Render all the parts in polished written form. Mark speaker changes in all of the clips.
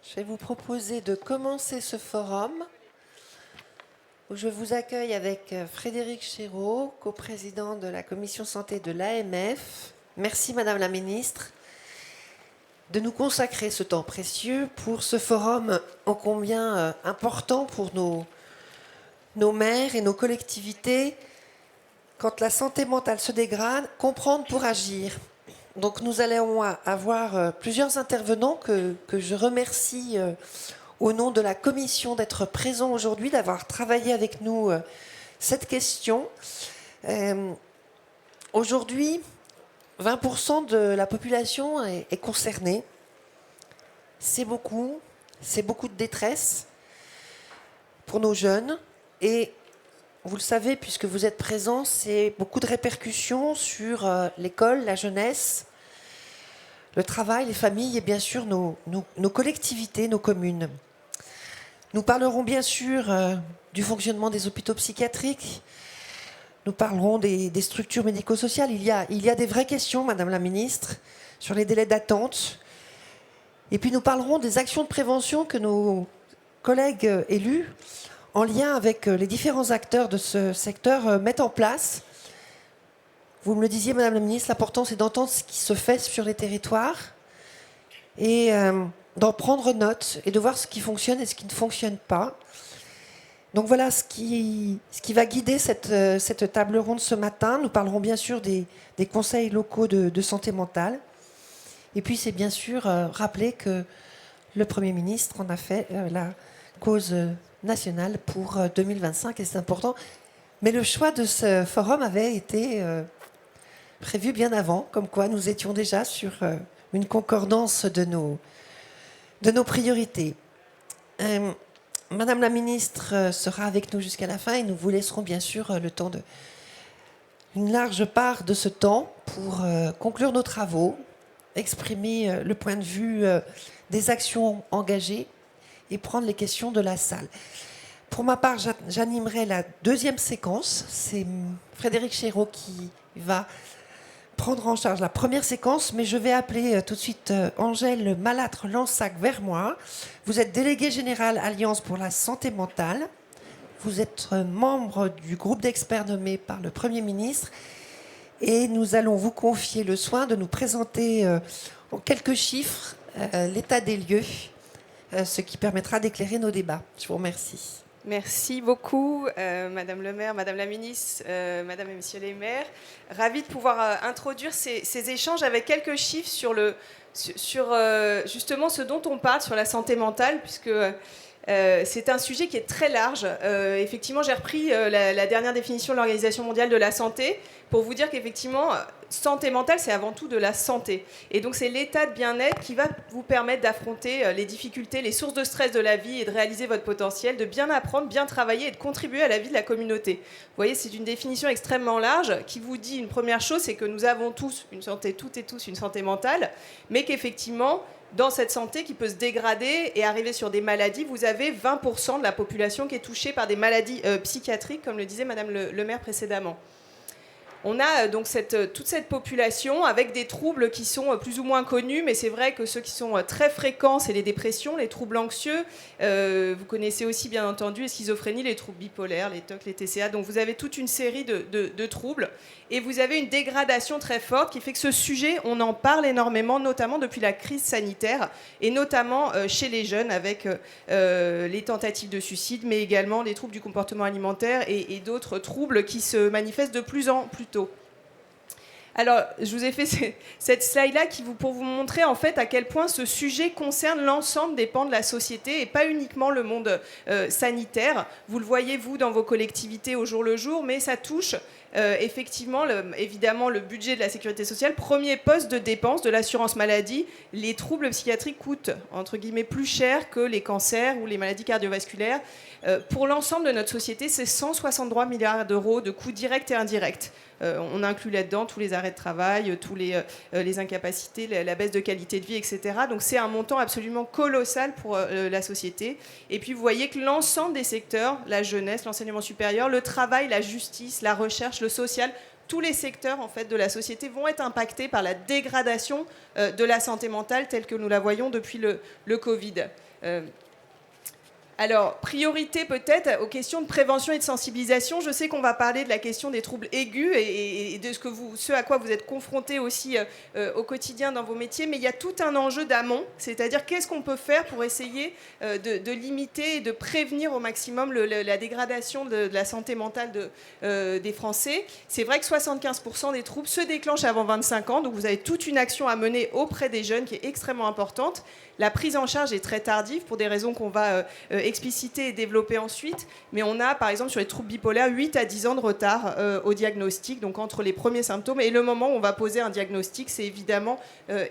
Speaker 1: Je vais vous proposer de commencer ce forum où je vous accueille avec Frédéric Chéreau, coprésident de la commission santé de l'AMF. Merci Madame la Ministre de nous consacrer ce temps précieux pour ce forum ô combien important pour nos maires et nos collectivités. Quand la santé mentale se dégrade, comprendre pour agir. Donc nous allons avoir plusieurs intervenants que je remercie au nom de la commission d'être présents aujourd'hui, d'avoir travaillé avec nous cette question. Aujourd'hui, 20% de la population est concernée. C'est beaucoup de détresse pour nos jeunes. Et vous le savez, puisque vous êtes présents, c'est beaucoup de répercussions sur l'école, la jeunesse, le travail, les familles et bien sûr nos collectivités, nos communes. Nous parlerons bien sûr du fonctionnement des hôpitaux psychiatriques. Nous parlerons des structures médico-sociales. Il y a des vraies questions, Madame la Ministre, sur les délais d'attente. Et puis nous parlerons des actions de prévention que nos collègues élus, en lien avec les différents acteurs de ce secteur, mettent en place. Vous me le disiez, Madame la Ministre, l'important c'est d'entendre ce qui se fait sur les territoires et d'en prendre note et de voir ce qui fonctionne et ce qui ne fonctionne pas. Donc voilà ce qui va guider cette table ronde ce matin. Nous parlerons bien sûr des conseils locaux de santé mentale. Et puis c'est bien sûr rappeler que le Premier ministre en a fait la cause nationale pour 2025 et c'est important. Mais le choix de ce forum avait été prévu bien avant, comme quoi nous étions déjà sur une concordance de nos priorités. Madame la ministre sera avec nous jusqu'à la fin et nous vous laisserons bien sûr le temps une large part de ce temps pour conclure nos travaux, exprimer le point de vue des actions engagées et prendre les questions de la salle. Pour ma part, j'animerai la deuxième séquence. C'est Frédéric Chéreau qui va prendre en charge la première séquence, mais je vais appeler tout de suite Angèle Malâtre-Lansac vers moi. Vous êtes déléguée générale Alliance pour la santé mentale. Vous êtes membre du groupe d'experts nommé par le Premier ministre. Et nous allons vous confier le soin de nous présenter en quelques chiffres l'état des lieux, ce qui permettra d'éclairer nos débats. Je vous remercie.
Speaker 2: Merci beaucoup, Madame le maire, Madame la ministre, Madame et Messieurs les maires. Ravie de pouvoir introduire ces échanges avec quelques chiffres sur justement ce dont on parle, sur la santé mentale, puisque c'est un sujet qui est très large. Effectivement, j'ai repris la dernière définition de l'Organisation mondiale de la santé pour vous dire qu'effectivement, santé mentale, c'est avant tout de la santé. Et donc, c'est l'état de bien-être qui va vous permettre d'affronter les difficultés, les sources de stress de la vie et de réaliser votre potentiel, de bien apprendre, bien travailler et de contribuer à la vie de la communauté. Vous voyez, c'est une définition extrêmement large qui vous dit une première chose, c'est que nous avons tous une santé, toutes et tous une santé mentale, mais qu'effectivement, dans cette santé qui peut se dégrader et arriver sur des maladies, vous avez 20% de la population qui est touchée par des maladies psychiatriques, comme le disait Madame le maire précédemment. On a donc toute cette population avec des troubles qui sont plus ou moins connus, mais c'est vrai que ceux qui sont très fréquents, c'est les dépressions, les troubles anxieux. Vous connaissez aussi bien entendu les schizophrénies, les troubles bipolaires, les TOC, les TCA. Donc vous avez toute une série de troubles et vous avez une dégradation très forte qui fait que ce sujet, on en parle énormément, notamment depuis la crise sanitaire et notamment chez les jeunes avec les tentatives de suicide, mais également les troubles du comportement alimentaire et d'autres troubles qui se manifestent de plus en plus tôt. Alors, je vous ai fait cette slide-là pour vous montrer en fait à quel point ce sujet concerne l'ensemble des pans de la société et pas uniquement le monde sanitaire. Vous le voyez, vous, dans vos collectivités au jour le jour, mais ça touche effectivement, évidemment, le budget de la sécurité sociale. Premier poste de dépense de l'assurance maladie, les troubles psychiatriques coûtent, entre guillemets, plus cher que les cancers ou les maladies cardiovasculaires. Pour l'ensemble de notre société, c'est 163 milliards d'euros de coûts directs et indirects. On inclut là-dedans tous les arrêts de travail, tous les incapacités, la baisse de qualité de vie, etc. Donc c'est un montant absolument colossal pour la société. Et puis vous voyez que l'ensemble des secteurs, la jeunesse, l'enseignement supérieur, le travail, la justice, la recherche, le social, tous les secteurs en fait, de la société vont être impactés par la dégradation de la santé mentale telle que nous la voyons depuis le Covid. Alors, priorité peut-être aux questions de prévention et de sensibilisation. Je sais qu'on va parler de la question des troubles aigus et de ce à quoi vous êtes confrontés aussi au quotidien dans vos métiers, mais il y a tout un enjeu d'amont, c'est-à-dire qu'est-ce qu'on peut faire pour essayer de limiter et de prévenir au maximum la dégradation de la santé mentale des Français. C'est vrai que 75% des troubles se déclenchent avant 25 ans, donc vous avez toute une action à mener auprès des jeunes qui est extrêmement importante. La prise en charge est très tardive pour des raisons qu'on va expliciter et développer ensuite. Mais on a, par exemple, sur les troubles bipolaires, 8 à 10 ans de retard au diagnostic. Donc entre les premiers symptômes et le moment où on va poser un diagnostic, c'est évidemment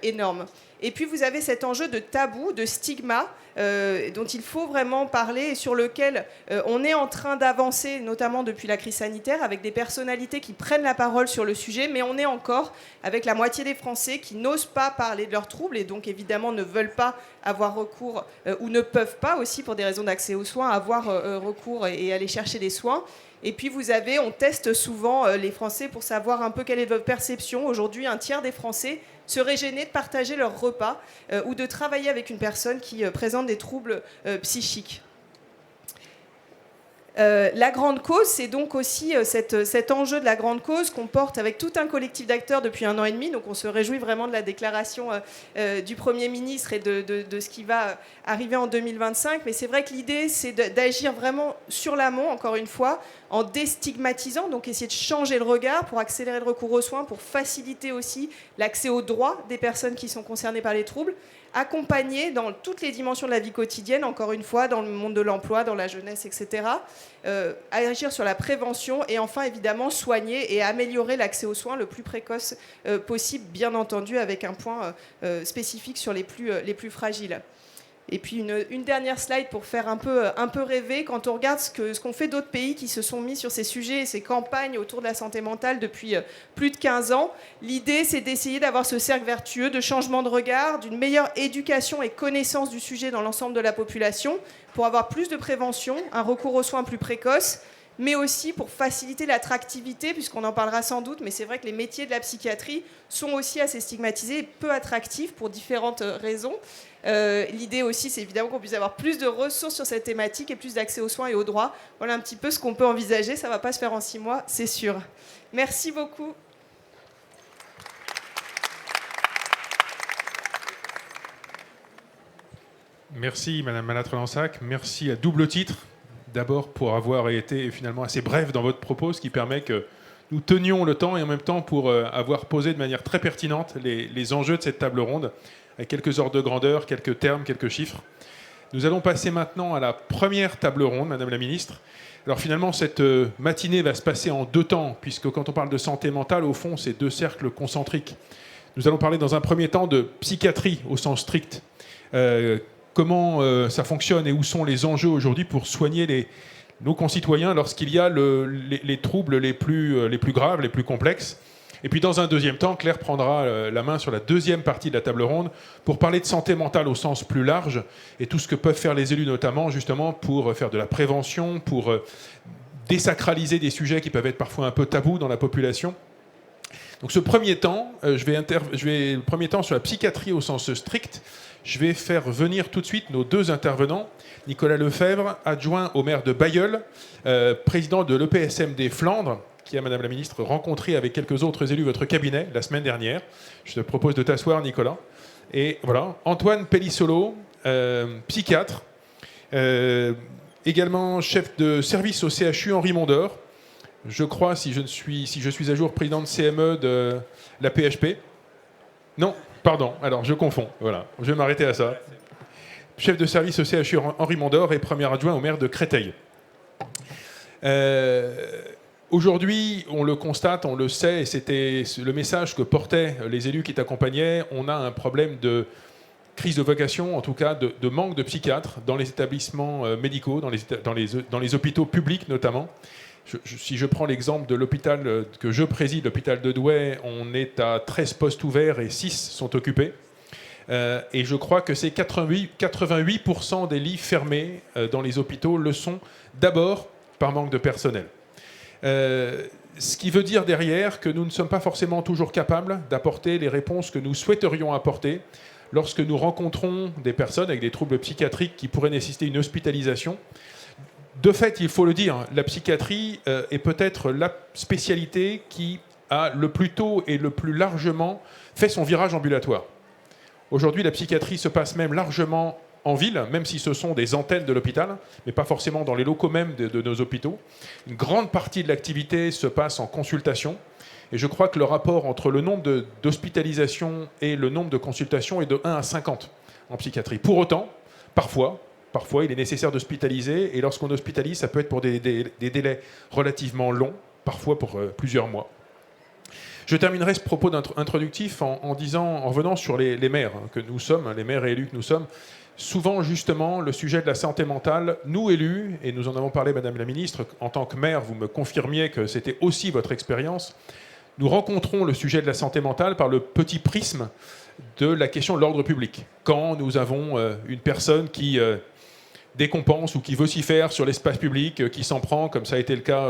Speaker 2: énorme. Et puis vous avez cet enjeu de tabou, de stigma, dont il faut vraiment parler et sur lequel on est en train d'avancer, notamment depuis la crise sanitaire, avec des personnalités qui prennent la parole sur le sujet, mais on est encore avec la moitié des Français qui n'osent pas parler de leurs troubles et donc évidemment ne veulent pas avoir recours ou ne peuvent pas aussi, pour des raisons d'accès aux soins, avoir recours et aller chercher des soins. Et puis on teste souvent les Français pour savoir un peu quelle est votre perception. Aujourd'hui, un tiers des Français seraient gênés de partager leur repas ou de travailler avec une personne qui présente des troubles psychiques. La grande cause, c'est donc aussi cet enjeu de la grande cause qu'on porte avec tout un collectif d'acteurs depuis 1 an et demi. Donc on se réjouit vraiment de la déclaration du Premier ministre et de ce qui va arriver en 2025. Mais c'est vrai que l'idée, c'est d'agir vraiment sur l'amont, encore une fois, en déstigmatisant, donc essayer de changer le regard pour accélérer le recours aux soins, pour faciliter aussi l'accès aux droits des personnes qui sont concernées par les troubles, accompagner dans toutes les dimensions de la vie quotidienne, encore une fois, dans le monde de l'emploi, dans la jeunesse, etc. Agir sur la prévention et enfin, évidemment, soigner et améliorer l'accès aux soins le plus précoce possible, bien entendu, avec un point spécifique sur les plus fragiles. Et puis une dernière slide pour faire un peu rêver. Quand on regarde ce qu'ont fait d'autres pays qui se sont mis sur ces sujets et ces campagnes autour de la santé mentale depuis plus de 15 ans, l'idée c'est d'essayer d'avoir ce cercle vertueux de changement de regard, d'une meilleure éducation et connaissance du sujet dans l'ensemble de la population pour avoir plus de prévention, un recours aux soins plus précoce, mais aussi pour faciliter l'attractivité, puisqu'on en parlera sans doute, mais c'est vrai que les métiers de la psychiatrie sont aussi assez stigmatisés et peu attractifs pour différentes raisons. L'idée aussi, c'est évidemment qu'on puisse avoir plus de ressources sur cette thématique et plus d'accès aux soins et aux droits. Voilà un petit peu ce qu'on peut envisager. Ça ne va pas se faire en 6 mois, c'est sûr. Merci beaucoup.
Speaker 3: Merci Madame Malattre-Lansac. Merci à double titre. D'abord pour avoir été finalement assez bref dans votre propos, ce qui permet que nous tenions le temps et en même temps pour avoir posé de manière très pertinente les enjeux de cette table ronde, avec quelques ordres de grandeur, quelques termes, quelques chiffres. Nous allons passer maintenant à la première table ronde, Madame la Ministre. Alors finalement, cette matinée va se passer en 2 temps, puisque quand on parle de santé mentale, au fond, c'est 2 cercles concentriques. Nous allons parler dans un premier temps de psychiatrie au sens strict. Comment ça fonctionne et où sont les enjeux aujourd'hui pour soigner nos concitoyens lorsqu'il y a les troubles les plus graves, les plus complexes. Et puis dans un deuxième temps, Claire prendra la main sur la deuxième partie de la table ronde pour parler de santé mentale au sens plus large et tout ce que peuvent faire les élus notamment justement pour faire de la prévention, pour désacraliser des sujets qui peuvent être parfois un peu tabous dans la population. Donc ce premier temps, le premier temps sur la psychiatrie au sens strict. Je vais faire venir tout de suite nos 2 intervenants. Nicolas Lefebvre, adjoint au maire de Bailleul, président de l'EPSM des Flandres, qui a, Madame la Ministre, rencontré avec quelques autres élus votre cabinet la semaine dernière. Je te propose de t'asseoir, Nicolas. Et voilà, Antoine Pellissolo, psychiatre, également chef de service au CHU Henri Mondor. Je crois, si je suis à jour, président de CME de la PHP. Non, pardon, alors je confonds. Voilà, je vais m'arrêter à ça. Chef de service au CHU Henri Mondor et premier adjoint au maire de Créteil. Aujourd'hui, on le constate, on le sait, et c'était le message que portaient les élus qui t'accompagnaient, on a un problème de crise de vocation, en tout cas de manque de psychiatres dans les établissements médicaux, dans les hôpitaux publics notamment. Si je prends l'exemple de l'hôpital que je préside, l'hôpital de Douai, on est à 13 postes ouverts et 6 sont occupés. Et je crois que c'est 88% des lits fermés dans les hôpitaux le sont d'abord par manque de personnel. Ce qui veut dire derrière que nous ne sommes pas forcément toujours capables d'apporter les réponses que nous souhaiterions apporter lorsque nous rencontrons des personnes avec des troubles psychiatriques qui pourraient nécessiter une hospitalisation. De fait, il faut le dire, la psychiatrie est peut-être la spécialité qui a le plus tôt et le plus largement fait son virage ambulatoire. Aujourd'hui, la psychiatrie se passe même largement en ville, même si ce sont des antennes de l'hôpital, mais pas forcément dans les locaux même de nos hôpitaux. Une grande partie de l'activité se passe en consultation. Et je crois que le rapport entre le nombre d'hospitalisations et le nombre de consultations est de 1 à 50 en psychiatrie. Pour autant, parfois, il est nécessaire d'hospitaliser. Et lorsqu'on hospitalise, ça peut être pour des délais relativement longs, parfois pour plusieurs mois. Je terminerai ce propos introductif en revenant sur les maires que nous sommes, les maires et élus que nous sommes. Souvent, justement, le sujet de la santé mentale, nous élus, et nous en avons parlé, Madame la Ministre, en tant que maire, vous me confirmiez que c'était aussi votre expérience. Nous rencontrons le sujet de la santé mentale par le petit prisme de la question de l'ordre public. Quand nous avons une personne qui décompense ou qui vocifère sur l'espace public, qui s'en prend, comme ça a été le cas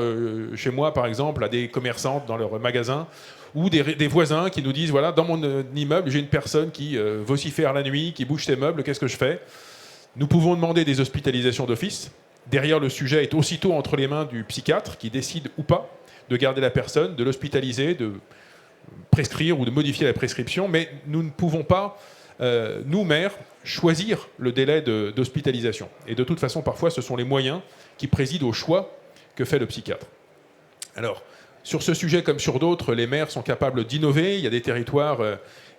Speaker 3: chez moi par exemple, à des commerçantes dans leur magasin, ou des voisins qui nous disent, voilà, dans mon immeuble, j'ai une personne qui vocifère la nuit, qui bouge ses meubles, qu'est-ce que je fais ? Nous pouvons demander des hospitalisations d'office. Derrière, le sujet est aussitôt entre les mains du psychiatre qui décide ou pas de garder la personne, de l'hospitaliser, de prescrire ou de modifier la prescription, mais nous ne pouvons pas, nous, maires, choisir le délai d'hospitalisation. Et de toute façon, parfois, ce sont les moyens qui président au choix que fait le psychiatre. Alors, sur ce sujet comme sur d'autres, les maires sont capables d'innover. Il y a des territoires,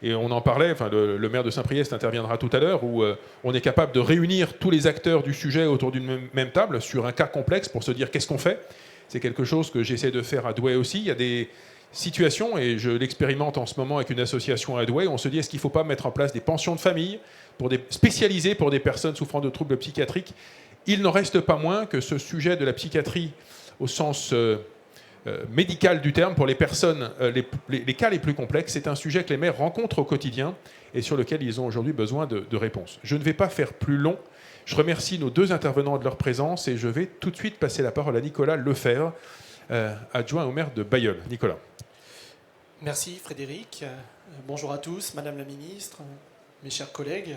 Speaker 3: et on en parlait, enfin, le maire de Saint-Priest interviendra tout à l'heure, où on est capable de réunir tous les acteurs du sujet autour d'une même table sur un cas complexe pour se dire qu'est-ce qu'on fait. C'est quelque chose que j'essaie de faire à Douai aussi. Il y a des situations, et je l'expérimente en ce moment avec une association à Douai, où on se dit est-ce qu'il ne faut pas mettre en place des pensions de famille spécialisées pour des personnes souffrant de troubles psychiatriques. Il n'en reste pas moins que ce sujet de la psychiatrie au sens médical du terme, pour les personnes, les cas les plus complexes, c'est un sujet que les maires rencontrent au quotidien et sur lequel ils ont aujourd'hui besoin de réponses. Je ne vais pas faire plus long. Je remercie nos deux intervenants de leur présence et je vais tout de suite passer la parole à Nicolas Lefebvre, adjoint au maire de Bailleul. Nicolas.
Speaker 4: Merci Frédéric. Bonjour à tous, Madame la Ministre, mes chers collègues.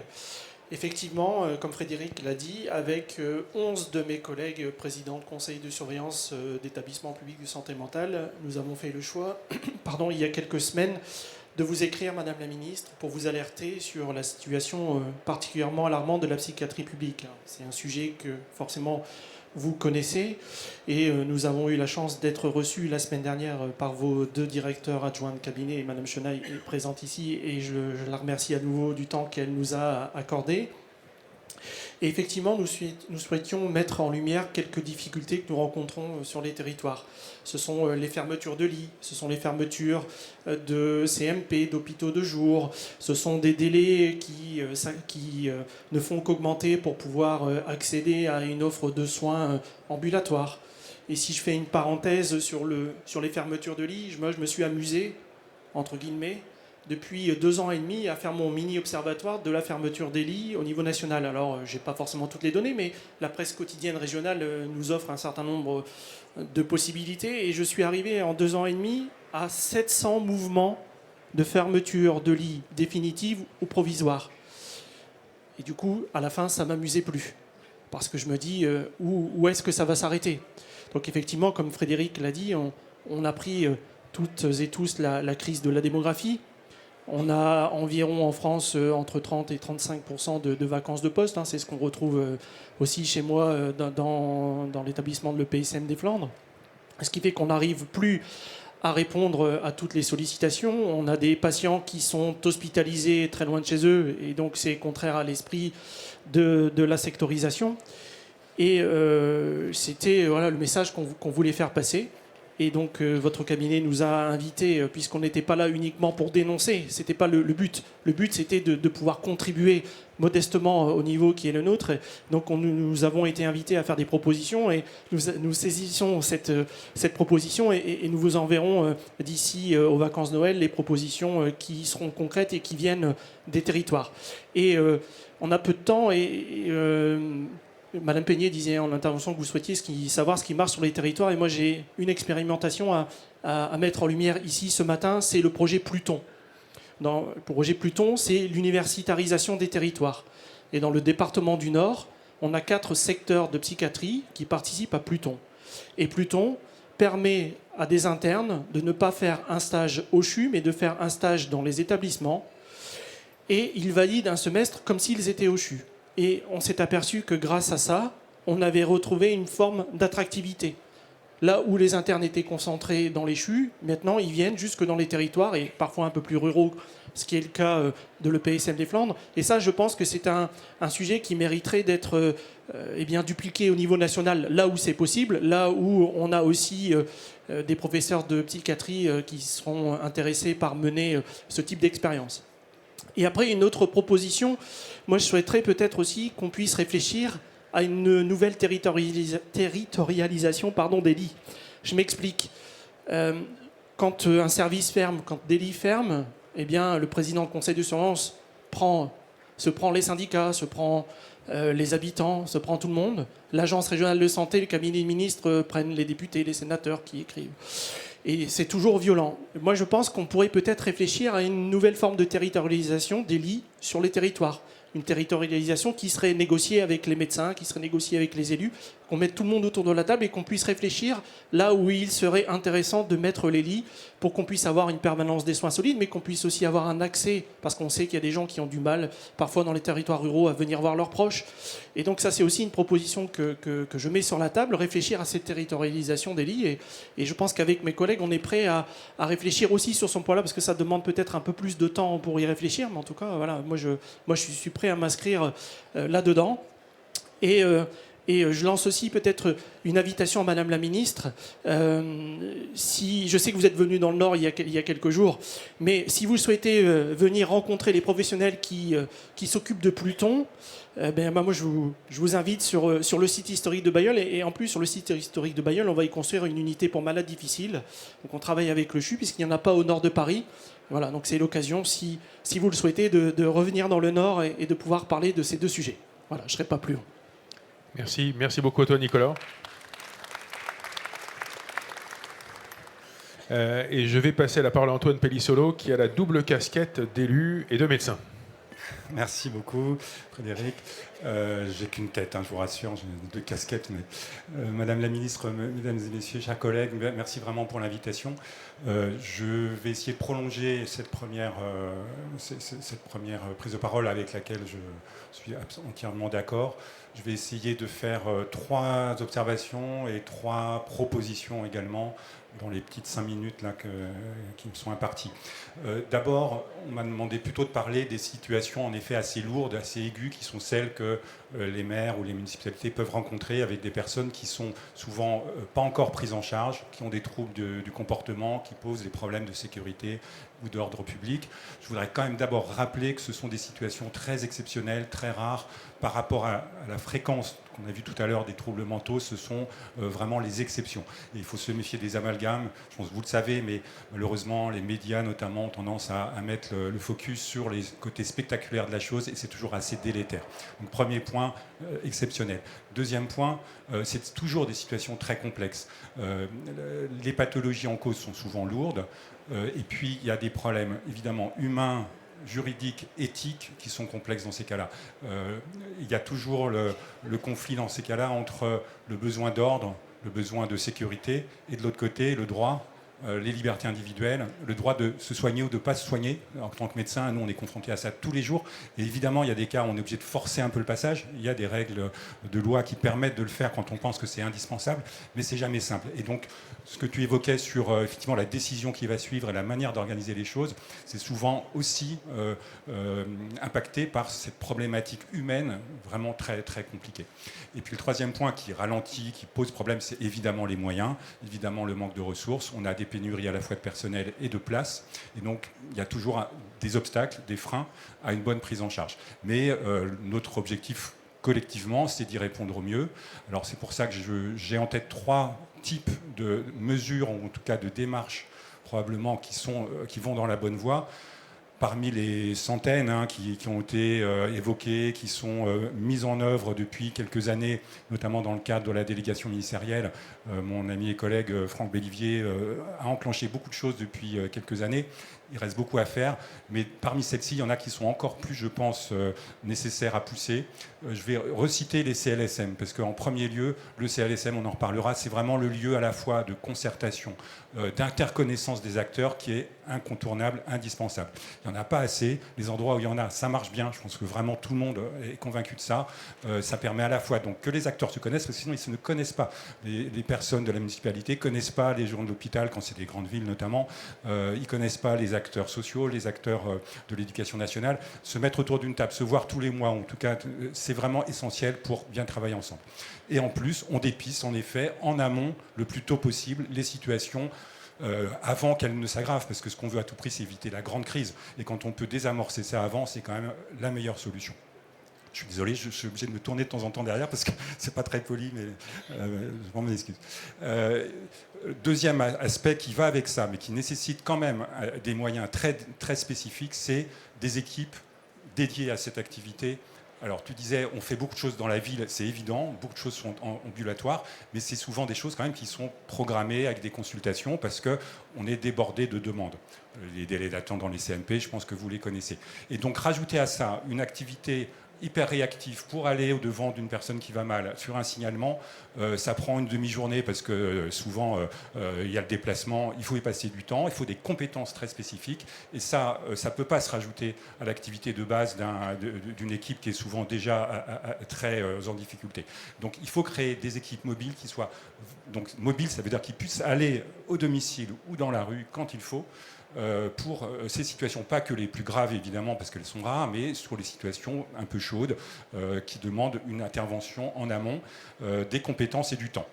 Speaker 4: Effectivement, comme Frédéric l'a dit, avec 11 de mes collègues présidents de conseil de surveillance d'établissements publics de santé mentale, nous avons fait le choix, il y a quelques semaines, de vous écrire, Madame la Ministre, pour vous alerter sur la situation particulièrement alarmante de la psychiatrie publique. C'est un sujet que forcément vous connaissez et nous avons eu la chance d'être reçus la semaine dernière par vos deux directeurs adjoints de cabinet. Madame Chenaille est présente ici et je la remercie à nouveau du temps qu'elle nous a accordé. Et effectivement, nous souhaitions mettre en lumière quelques difficultés que nous rencontrons sur les territoires. Ce sont les fermetures de lits, ce sont les fermetures de CMP, d'hôpitaux de jour, ce sont des délais qui ne font qu'augmenter pour pouvoir accéder à une offre de soins ambulatoires. Et si je fais une parenthèse sur les fermetures de lits, moi je me suis amusé, entre guillemets, depuis 2 ans et demi à faire mon mini-observatoire de la fermeture des lits au niveau national. Alors, je n'ai pas forcément toutes les données, mais la presse quotidienne régionale nous offre un certain nombre de possibilités. Et je suis arrivé en 2 ans et demi à 700 mouvements de fermeture de lits définitives ou provisoires. Et du coup, à la fin, ça ne m'amusait plus. Parce que je me dis, où est-ce que ça va s'arrêter ? Donc effectivement, comme Frédéric l'a dit, on a pris toutes et tous la crise de la démographie. On a environ en France entre 30 et 35% de vacances de poste. C'est ce qu'on retrouve aussi chez moi dans l'établissement de l'EPSM des Flandres. Ce qui fait qu'on n'arrive plus à répondre à toutes les sollicitations. On a des patients qui sont hospitalisés très loin de chez eux et donc c'est contraire à l'esprit de la sectorisation. Et c'était le message qu'on voulait faire passer. Et donc votre cabinet nous a invités, puisqu'on n'était pas là uniquement pour dénoncer, ce n'était pas le but. Le but, c'était de pouvoir contribuer modestement au niveau qui est le nôtre. Donc nous avons été invités à faire des propositions et nous saisissons cette proposition et nous vous enverrons d'ici aux vacances de Noël les propositions qui seront concrètes et qui viennent des territoires. Et on a peu de temps et Madame Peignet disait en intervention que vous souhaitiez savoir ce qui marche sur les territoires. Et moi, j'ai une expérimentation à mettre en lumière ici ce matin. C'est le projet Pluton. pour Roger Pluton, c'est l'universitarisation des territoires. Et dans le département du Nord, on a 4 secteurs de psychiatrie qui participent à Pluton. Et Pluton permet à des internes de ne pas faire un stage au CHU, mais de faire un stage dans les établissements. Et ils valident un semestre comme s'ils étaient au CHU. Et on s'est aperçu que grâce à ça, on avait retrouvé une forme d'attractivité. Là où les internes étaient concentrés dans les CHU, maintenant ils viennent jusque dans les territoires, et parfois un peu plus ruraux, ce qui est le cas de l'EPSM des Flandres. Et ça, je pense que c'est un sujet qui mériterait d'être dupliqué au niveau national, là où c'est possible, là où on a aussi des professeurs de psychiatrie qui seront intéressés par mener ce type d'expérience. Et après, une autre proposition, moi je souhaiterais peut-être aussi qu'on puisse réfléchir à une nouvelle territorialisation des lits. Je m'explique. Quand un service ferme, quand des lits ferment, eh bien, le président du conseil de surveillance se prend les syndicats, se prend les habitants, se prend tout le monde. L'agence régionale de santé, le cabinet des ministres prennent les députés, les sénateurs qui écrivent. Et c'est toujours violent. Moi, je pense qu'on pourrait peut-être réfléchir à une nouvelle forme de territorialisation des lits sur les territoires. Une territorialisation qui serait négociée avec les médecins, qui serait négociée avec les élus, qu'on mette tout le monde autour de la table et qu'on puisse réfléchir là où il serait intéressant de mettre les lits pour qu'on puisse avoir une permanence des soins solides, mais qu'on puisse aussi avoir un accès, parce qu'on sait qu'il y a des gens qui ont du mal, parfois dans les territoires ruraux, à venir voir leurs proches. Et donc ça, c'est aussi une proposition que je mets sur la table, réfléchir à cette territorialisation des lits. Et je pense qu'avec mes collègues, on est prêt à réfléchir aussi sur ce point-là, parce que ça demande peut-être un peu plus de temps pour y réfléchir, mais en tout cas, voilà, moi je suis prêt à m'inscrire là-dedans. Et je lance aussi peut-être une invitation à Madame la Ministre. Si, je sais que vous êtes venu dans le Nord il y a quelques jours, mais si vous souhaitez venir rencontrer les professionnels qui s'occupent de Pluton, moi je vous invite sur le site historique de Bailleul. Et en plus, sur le site historique de Bailleul, on va y construire une unité pour malades difficiles. Donc on travaille avec le CHU, puisqu'il n'y en a pas au nord de Paris. Voilà, donc c'est l'occasion, si vous le souhaitez, de revenir dans le Nord et de pouvoir parler de ces 2 sujets. Voilà, je ne serai pas plus long.
Speaker 3: Merci beaucoup à toi, Nicolas. Et je vais passer la parole à Antoine Pellissolo, qui a la double casquette d'élu et de médecin.
Speaker 5: Merci beaucoup, Frédéric. J'ai qu'une tête, je vous rassure, j'ai 2 casquettes. Mais, Madame la Ministre, Mesdames et Messieurs, chers collègues, merci vraiment pour l'invitation. Je vais essayer de prolonger cette première prise de parole avec laquelle je suis entièrement d'accord. Je vais essayer de faire 3 observations et 3 propositions également dans les petites 5 minutes là, qui me sont imparties. D'abord, on m'a demandé plutôt de parler des situations en effet assez lourdes, assez aiguës, qui sont celles que les maires ou les municipalités peuvent rencontrer avec des personnes qui sont souvent pas encore prises en charge, qui ont des troubles du comportement, qui posent des problèmes de sécurité ou d'ordre public. Je voudrais quand même d'abord rappeler que ce sont des situations très exceptionnelles, très rares, par rapport à la fréquence qu'on a vu tout à l'heure des troubles mentaux. Ce sont vraiment les exceptions. Et il faut se méfier des amalgames. Je pense que vous le savez, mais malheureusement, les médias notamment ont tendance à mettre le focus sur les côtés spectaculaires de la chose, et c'est toujours assez délétère. Donc, premier point, exceptionnel. Deuxième point, c'est toujours des situations très complexes. Les pathologies en cause sont souvent lourdes, et puis il y a des problèmes évidemment humains, juridiques, éthiques qui sont complexes dans ces cas-là. Il y a toujours le conflit dans ces cas-là entre le besoin d'ordre, le besoin de sécurité, et de l'autre côté, le droit, les libertés individuelles, le droit de se soigner ou de ne pas se soigner. En tant que médecin, nous, on est confrontés à ça tous les jours. Et évidemment, il y a des cas où on est obligé de forcer un peu le passage. Il y a des règles de loi qui permettent de le faire quand on pense que c'est indispensable, mais c'est jamais simple. Et donc, ce que tu évoquais sur effectivement la décision qui va suivre et la manière d'organiser les choses, c'est souvent aussi impacté par cette problématique humaine vraiment très, très compliquée. Et puis le troisième point qui ralentit, qui pose problème, c'est évidemment les moyens, évidemment le manque de ressources. On a des pénuries à la fois de personnel et de place. Et donc, il y a toujours des obstacles, des freins à une bonne prise en charge. Mais notre objectif collectivement, c'est d'y répondre au mieux. Alors c'est pour ça que j'ai en tête 3 types de mesures, ou en tout cas de démarches, probablement, qui vont dans la bonne voie. Parmi les centaines qui ont été évoquées, qui sont mises en œuvre depuis quelques années, notamment dans le cadre de la délégation ministérielle, mon ami et collègue Franck Bellivier a enclenché beaucoup de choses depuis quelques années. il reste beaucoup à faire, mais parmi celles-ci, il y en a qui sont encore plus, je pense, nécessaires à pousser. Je vais reciter les CLSM, parce qu'en premier lieu, le CLSM, on en reparlera, c'est vraiment le lieu à la fois de concertation, d'interconnaissance des acteurs qui est incontournable, indispensable. Il n'y en a pas assez. Les endroits où il y en a, ça marche bien. Je pense que vraiment tout le monde est convaincu de ça. Ça permet à la fois donc, que les acteurs se connaissent, parce que sinon ils ne se connaissent pas. Les personnes de la municipalité ne connaissent pas les gens de l'hôpital, quand c'est des grandes villes notamment. Ils ne connaissent pas les acteurs sociaux, les acteurs de l'éducation nationale. Se mettre autour d'une table, se voir tous les mois, en tout cas, c'est vraiment essentiel pour bien travailler ensemble. Et en plus, on dépiste en effet en amont, le plus tôt possible, les situations avant qu'elles ne s'aggravent, parce que ce qu'on veut à tout prix, c'est éviter la grande crise. Et quand on peut désamorcer ça avant, c'est quand même la meilleure solution. Je suis désolé, je suis obligé de me tourner de temps en temps derrière, parce que c'est pas très poli, mais je prends mes excuses. Deuxième aspect qui va avec ça, mais qui nécessite quand même des moyens très, très spécifiques, c'est des équipes dédiées à cette activité. Alors, tu disais, on fait beaucoup de choses dans la ville, c'est évident, beaucoup de choses sont ambulatoires, mais c'est souvent des choses quand même qui sont programmées avec des consultations parce qu'on est débordé de demandes. Les délais d'attente dans les CMP, je pense que vous les connaissez. Et donc, rajouter à ça une activité hyper réactif pour aller au-devant d'une personne qui va mal sur un signalement, ça prend une demi-journée parce que souvent il y a le déplacement, il faut y passer du temps, il faut des compétences très spécifiques et ça ne peut pas se rajouter à l'activité de base d'une équipe qui est souvent déjà très en difficulté. Donc il faut créer des équipes mobiles qui soient... Donc mobiles, ça veut dire qu'ils puissent aller au domicile ou dans la rue quand il faut, pour ces situations, pas que les plus graves évidemment parce qu'elles sont rares, mais sur les situations un peu chaudes qui demandent une intervention en amont, des compétences et du temps.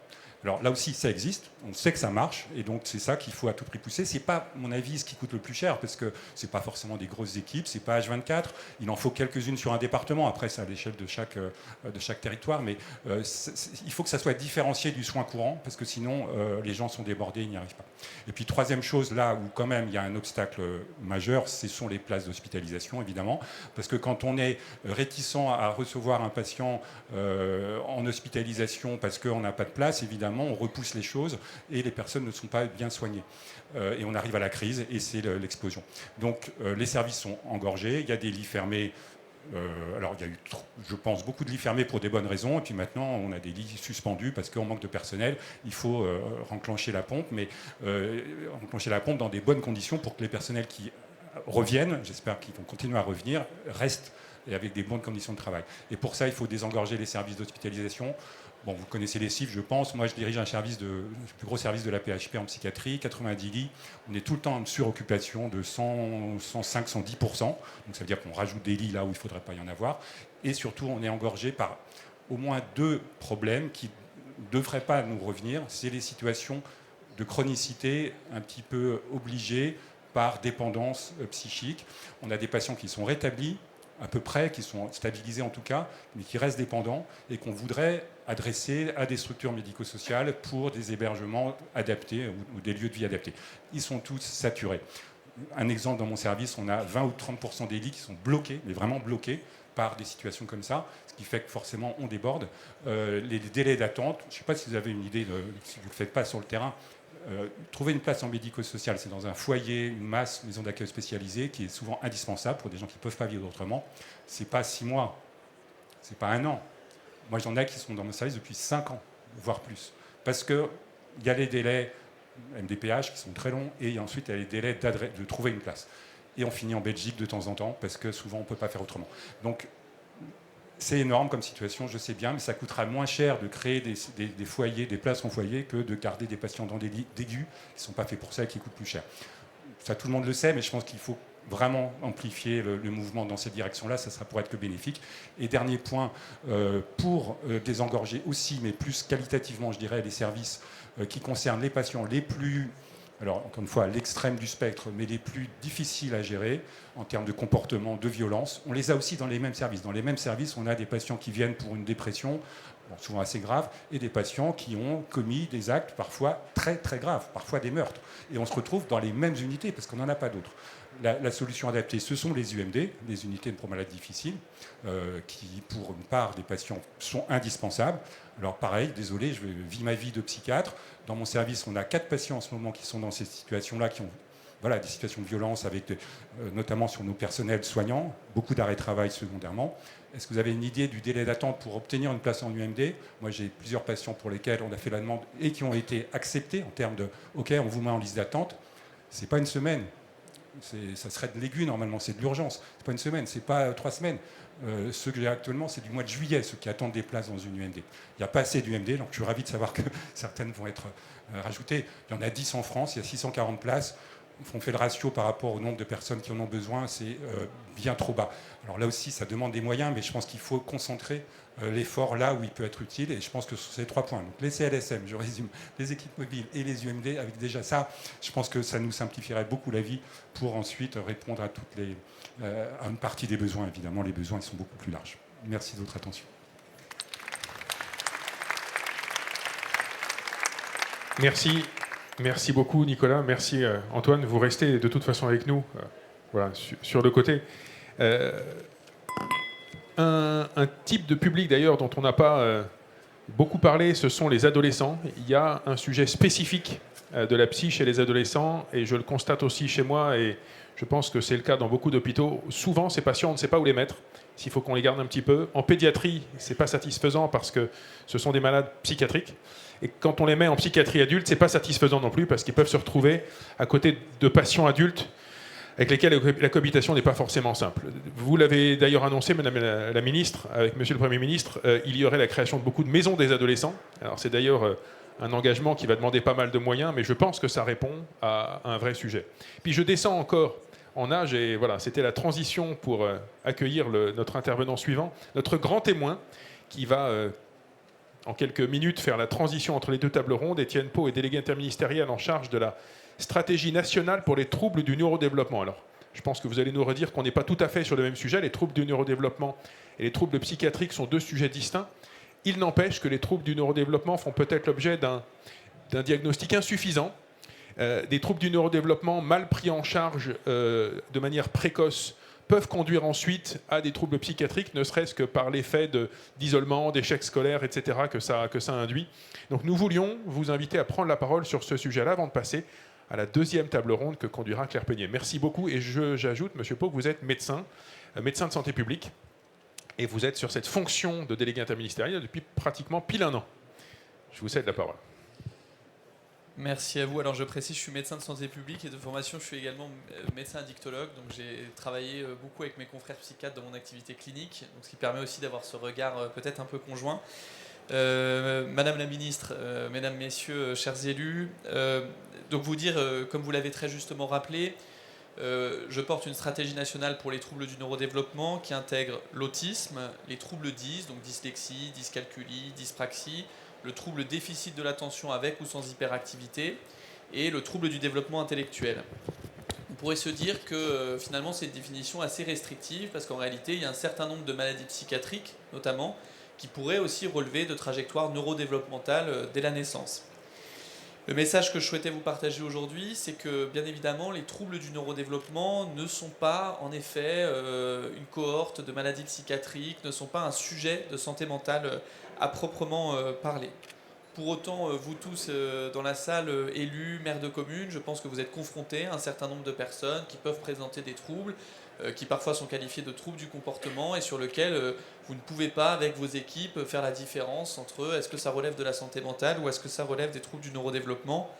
Speaker 5: Alors là aussi, ça existe, on sait que ça marche, et donc c'est ça qu'il faut à tout prix pousser. C'est pas, à mon avis, ce qui coûte le plus cher, parce que c'est pas forcément des grosses équipes, c'est pas H24, il en faut quelques-unes sur un département, après c'est à l'échelle de chaque territoire, mais il faut que ça soit différencié du soin courant, parce que sinon les gens sont débordés, ils n'y arrivent pas. Et puis troisième chose, là où quand même il y a un obstacle majeur, ce sont les places d'hospitalisation, évidemment, parce que quand on est réticent à recevoir un patient en hospitalisation parce qu'on n'a pas de place, évidemment, on repousse les choses et les personnes ne sont pas bien soignées. Et on arrive à la crise et c'est l'explosion. Donc les services sont engorgés, il y a des lits fermés. Alors il y a eu, je pense, beaucoup de lits fermés pour des bonnes raisons, et puis maintenant on a des lits suspendus parce qu'on manque de personnel. Il faut renclencher la pompe, mais renclencher la pompe dans des bonnes conditions pour que les personnels qui reviennent, j'espère qu'ils vont continuer à revenir, restent et avec des bonnes conditions de travail. Et pour ça, il faut désengorger les services d'hospitalisation. Bon, vous connaissez les chiffres, je pense. Moi, je dirige le plus gros service de la PHP en psychiatrie, 90 lits. On est tout le temps en suroccupation de 105, 110%. Donc ça veut dire qu'on rajoute des lits là où il ne faudrait pas y en avoir. Et surtout, on est engorgé par au moins deux problèmes qui ne devraient pas nous revenir. C'est les situations de chronicité un petit peu obligées par dépendance psychique. On a des patients qui sont rétablis, à peu près, qui sont stabilisés en tout cas, mais qui restent dépendants et qu'on voudrait adresser à des structures médico-sociales pour des hébergements adaptés ou des lieux de vie adaptés. Ils sont tous saturés. Un exemple, dans mon service, on a 20 ou 30% des lits qui sont bloqués, mais vraiment bloqués, par des situations comme ça, ce qui fait que forcément on déborde. Les délais d'attente, je ne sais pas si vous avez une idée, si vous ne le faites pas sur le terrain, trouver une place en médico-social, c'est dans un foyer, une maison d'accueil spécialisée qui est souvent indispensable pour des gens qui ne peuvent pas vivre autrement. Ce n'est pas 6 mois, ce n'est pas 1 an. Moi, j'en ai qui sont dans mon service depuis 5 ans, voire plus. Parce qu'il y a les délais MDPH qui sont très longs et ensuite il y a les délais de trouver une place. Et on finit en Belgique de temps en temps parce que souvent on ne peut pas faire autrement. Donc, c'est énorme comme situation, je sais bien, mais ça coûtera moins cher de créer des foyers, des places en foyer, que de garder des patients dans des lits d'aigus qui ne sont pas faits pour ça et qui coûtent plus cher. Ça, tout le monde le sait, mais je pense qu'il faut vraiment amplifier le mouvement dans cette direction-là, ça sera pour être que bénéfique. Et dernier point, pour désengorger aussi, mais plus qualitativement, je dirais, les services qui concernent les patients les plus... Alors, encore une fois, à l'extrême du spectre, mais les plus difficiles à gérer en termes de comportement, de violence. On les a aussi dans les mêmes services. Dans les mêmes services, on a des patients qui viennent pour une dépression, bon, souvent assez grave, et des patients qui ont commis des actes parfois très très graves, parfois des meurtres. Et on se retrouve dans les mêmes unités, parce qu'on n'en a pas d'autres. La solution adaptée, ce sont les UMD, les unités de pro-malades difficiles, qui, pour une part des patients, sont indispensables. Alors pareil, désolé, je vis ma vie de psychiatre. Dans mon service, on a 4 patients en ce moment qui sont dans ces situations-là, qui ont voilà, des situations de violence, notamment sur nos personnels soignants, beaucoup d'arrêts de travail secondairement. Est-ce que vous avez une idée du délai d'attente pour obtenir une place en UMD? Moi, j'ai plusieurs patients pour lesquels on a fait la demande et qui ont été acceptés en termes de « OK, on vous met en liste d'attente ». Ce n'est pas une semaine. Ça serait de l'aigu, normalement. C'est de l'urgence. Ce n'est pas une semaine, ce n'est pas 3 semaines. Ceux que j'ai actuellement, c'est du mois de juillet, ceux qui attendent des places dans une UMD. Il n'y a pas assez d'UMD, donc je suis ravi de savoir que certaines vont être rajoutées. Il y en a 10 en France, il y a 640 places. On fait le ratio par rapport au nombre de personnes qui en ont besoin, c'est bien trop bas. Alors là aussi, ça demande des moyens, mais je pense qu'il faut concentrer l'effort là où il peut être utile, et je pense que sur ces 3 points, donc les CLSM, je résume, les équipes mobiles et les UMD, avec déjà ça, je pense que ça nous simplifierait beaucoup la vie pour ensuite répondre à à une partie des besoins. Évidemment, les besoins ils sont beaucoup plus larges. Merci de votre attention.
Speaker 3: Merci beaucoup Nicolas, merci Antoine, vous restez de toute façon avec nous voilà, sur le côté. Un type de public d'ailleurs dont on n'a pas beaucoup parlé, ce sont les adolescents. Il y a un sujet spécifique de la psy chez les adolescents et je le constate aussi chez moi et je pense que c'est le cas dans beaucoup d'hôpitaux. Souvent ces patients on ne sait pas où les mettre, s'il faut qu'on les garde un petit peu. En pédiatrie, c'est pas satisfaisant parce que ce sont des malades psychiatriques. Et quand on les met en psychiatrie adulte, c'est pas satisfaisant non plus parce qu'ils peuvent se retrouver à côté de patients adultes avec lesquels la cohabitation n'est pas forcément simple. Vous l'avez d'ailleurs annoncé, Madame la Ministre, avec Monsieur le Premier Ministre, il y aurait la création de beaucoup de maisons des adolescents. Alors c'est d'ailleurs un engagement qui va demander pas mal de moyens, mais je pense que ça répond à un vrai sujet. Puis je descends encore en âge et voilà, c'était la transition pour accueillir notre intervenant suivant, notre grand témoin qui va en quelques minutes faire la transition entre les 2 tables rondes. Étienne Pau est délégué interministériel en charge de la stratégie nationale pour les troubles du neurodéveloppement. Alors, je pense que vous allez nous redire qu'on n'est pas tout à fait sur le même sujet. Les troubles du neurodéveloppement et les troubles psychiatriques sont 2 sujets distincts. Il n'empêche que les troubles du neurodéveloppement font peut-être l'objet d'un diagnostic insuffisant. Des troubles du neurodéveloppement mal pris en charge de manière précoce peuvent conduire ensuite à des troubles psychiatriques, ne serait-ce que par l'effet d'isolement, d'échec scolaire, etc., que ça induit. Donc nous voulions vous inviter à prendre la parole sur ce sujet-là avant de passer à la 2e table ronde que conduira Claire Peignet. Merci beaucoup. Et j'ajoute, Monsieur Pau, que vous êtes médecin de santé publique, et vous êtes sur cette fonction de délégué interministériel depuis pratiquement pile 1 an. Je vous cède la parole.
Speaker 6: Merci à vous. Alors je précise, je suis médecin de santé publique et de formation, je suis également médecin addictologue. Donc j'ai travaillé beaucoup avec mes confrères psychiatres dans mon activité clinique, donc ce qui permet aussi d'avoir ce regard peut-être un peu conjoint. Madame la Ministre, Mesdames, Messieurs, chers élus, donc vous dire, comme vous l'avez très justement rappelé, je porte une stratégie nationale pour les troubles du neurodéveloppement qui intègre l'autisme, les troubles dys, donc dyslexie, dyscalculie, dyspraxie, le trouble déficit de l'attention avec ou sans hyperactivité et le trouble du développement intellectuel. On pourrait se dire que finalement c'est une définition assez restrictive parce qu'en réalité il y a un certain nombre de maladies psychiatriques notamment qui pourraient aussi relever de trajectoires neurodéveloppementales dès la naissance. Le message que je souhaitais vous partager aujourd'hui, c'est que bien évidemment les troubles du neurodéveloppement ne sont pas en effet une cohorte de maladies psychiatriques, ne sont pas un sujet de santé mentale à proprement parler. Pour autant, vous tous dans la salle, élus, maires de communes, je pense que vous êtes confrontés à un certain nombre de personnes qui peuvent présenter des troubles, qui parfois sont qualifiés de troubles du comportement et sur lesquels vous ne pouvez pas, avec vos équipes, faire la différence entre est-ce que ça relève de la santé mentale ou est-ce que ça relève des troubles du neurodéveloppement.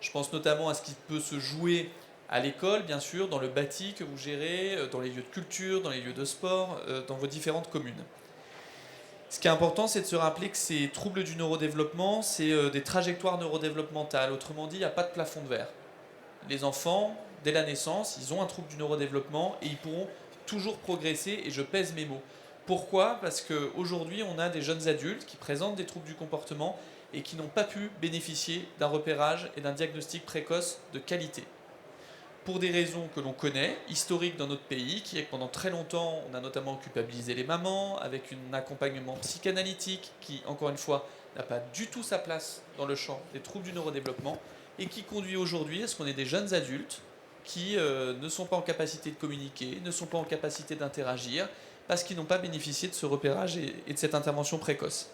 Speaker 6: Je pense notamment à ce qui peut se jouer à l'école, bien sûr, dans le bâti que vous gérez, dans les lieux de culture, dans les lieux de sport, dans vos différentes communes. Ce qui est important, c'est de se rappeler que ces troubles du neurodéveloppement, c'est des trajectoires neurodéveloppementales. Autrement dit, il n'y a pas de plafond de verre. Les enfants, dès la naissance, ils ont un trouble du neurodéveloppement et ils pourront toujours progresser, et je pèse mes mots. Pourquoi ? Parce qu'aujourd'hui, on a des jeunes adultes qui présentent des troubles du comportement et qui n'ont pas pu bénéficier d'un repérage et d'un diagnostic précoce de qualité. Pour des raisons que l'on connaît, historiques dans notre pays, qui est que pendant très longtemps, on a notamment culpabilisé les mamans, avec un accompagnement psychanalytique qui, encore une fois, n'a pas du tout sa place dans le champ des troubles du neurodéveloppement, et qui conduit aujourd'hui à ce qu'on ait des jeunes adultes qui ne sont pas en capacité de communiquer, ne sont pas en capacité d'interagir, parce qu'ils n'ont pas bénéficié de ce repérage et de cette intervention précoce.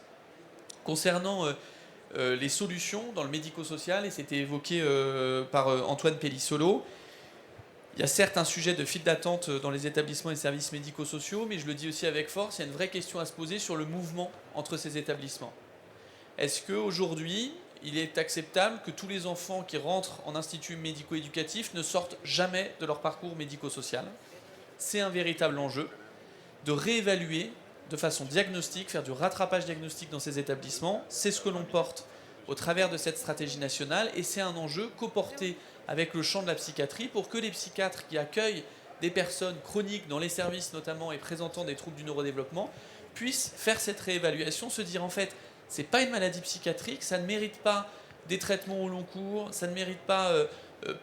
Speaker 6: Concernant les solutions dans le médico-social, et c'était évoqué par Antoine Pellissolo, Il y a certes un sujet de file d'attente dans les établissements et services médico-sociaux, mais je le dis aussi avec force, il y a une vraie question à se poser sur le mouvement entre ces établissements. Est-ce qu'aujourd'hui, il est acceptable que tous les enfants qui rentrent en institut médico-éducatif ne sortent jamais de leur parcours médico-social? C'est un véritable enjeu de réévaluer de façon diagnostique, faire du rattrapage diagnostique dans ces établissements. C'est ce que l'on porte au travers de cette stratégie nationale et c'est un enjeu coporté avec le champ de la psychiatrie pour que les psychiatres qui accueillent des personnes chroniques dans les services notamment et présentant des troubles du neurodéveloppement puissent faire cette réévaluation, se dire en fait c'est pas une maladie psychiatrique, ça ne mérite pas des traitements au long cours, ça ne mérite pas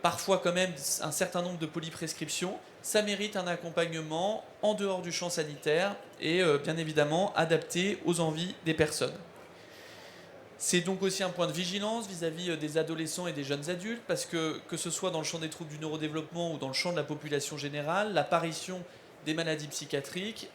Speaker 6: parfois quand même un certain nombre de polyprescriptions, ça mérite un accompagnement en dehors du champ sanitaire et bien évidemment adapté aux envies des personnes. C'est donc aussi un point de vigilance vis-à-vis des adolescents et des jeunes adultes, parce que ce soit dans le champ des troubles du neurodéveloppement ou dans le champ de la population générale, l'apparition des maladies psychiatriques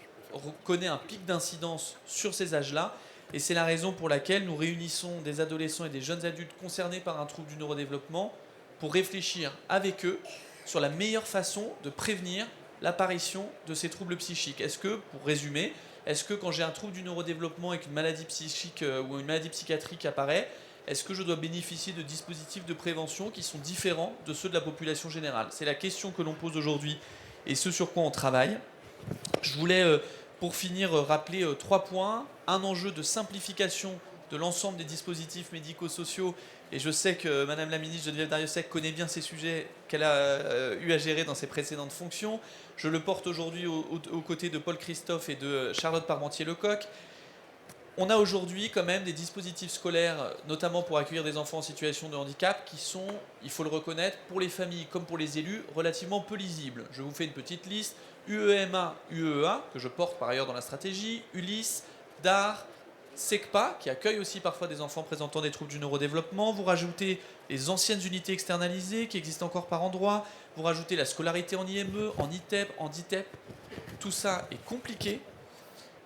Speaker 6: connaît un pic d'incidence sur ces âges-là, et c'est la raison pour laquelle nous réunissons des adolescents et des jeunes adultes concernés par un trouble du neurodéveloppement pour réfléchir avec eux sur la meilleure façon de prévenir l'apparition de ces troubles psychiques. Est-ce que, pour résumer, est-ce que quand j'ai un trouble du neurodéveloppement et qu'une maladie psychique ou une maladie psychiatrique apparaît, est-ce que je dois bénéficier de dispositifs de prévention qui sont différents de ceux de la population générale? C'est la question que l'on pose aujourd'hui et ce sur quoi on travaille. Je voulais, pour finir, rappeler 3 points. Un enjeu de simplification de l'ensemble des dispositifs médico-sociaux. Et je sais que Madame la ministre Geneviève Darrieussecq connaît bien ces sujets qu'elle a eu à gérer dans ses précédentes fonctions. Je le porte aujourd'hui aux côtés de Paul Christophe et de Charlotte Parmentier-Lecoq. On a aujourd'hui quand même des dispositifs scolaires, notamment pour accueillir des enfants en situation de handicap, qui sont, il faut le reconnaître, pour les familles comme pour les élus, relativement peu lisibles. Je vous fais une petite liste. UEMA, UEA, que je porte par ailleurs dans la stratégie, ULIS, DAR, SECPA, qui accueille aussi parfois des enfants présentant des troubles du neurodéveloppement. Vous rajoutez les anciennes unités externalisées qui existent encore par endroits. Vous rajoutez la scolarité en IME, en ITEP, en DITEP. Tout ça est compliqué.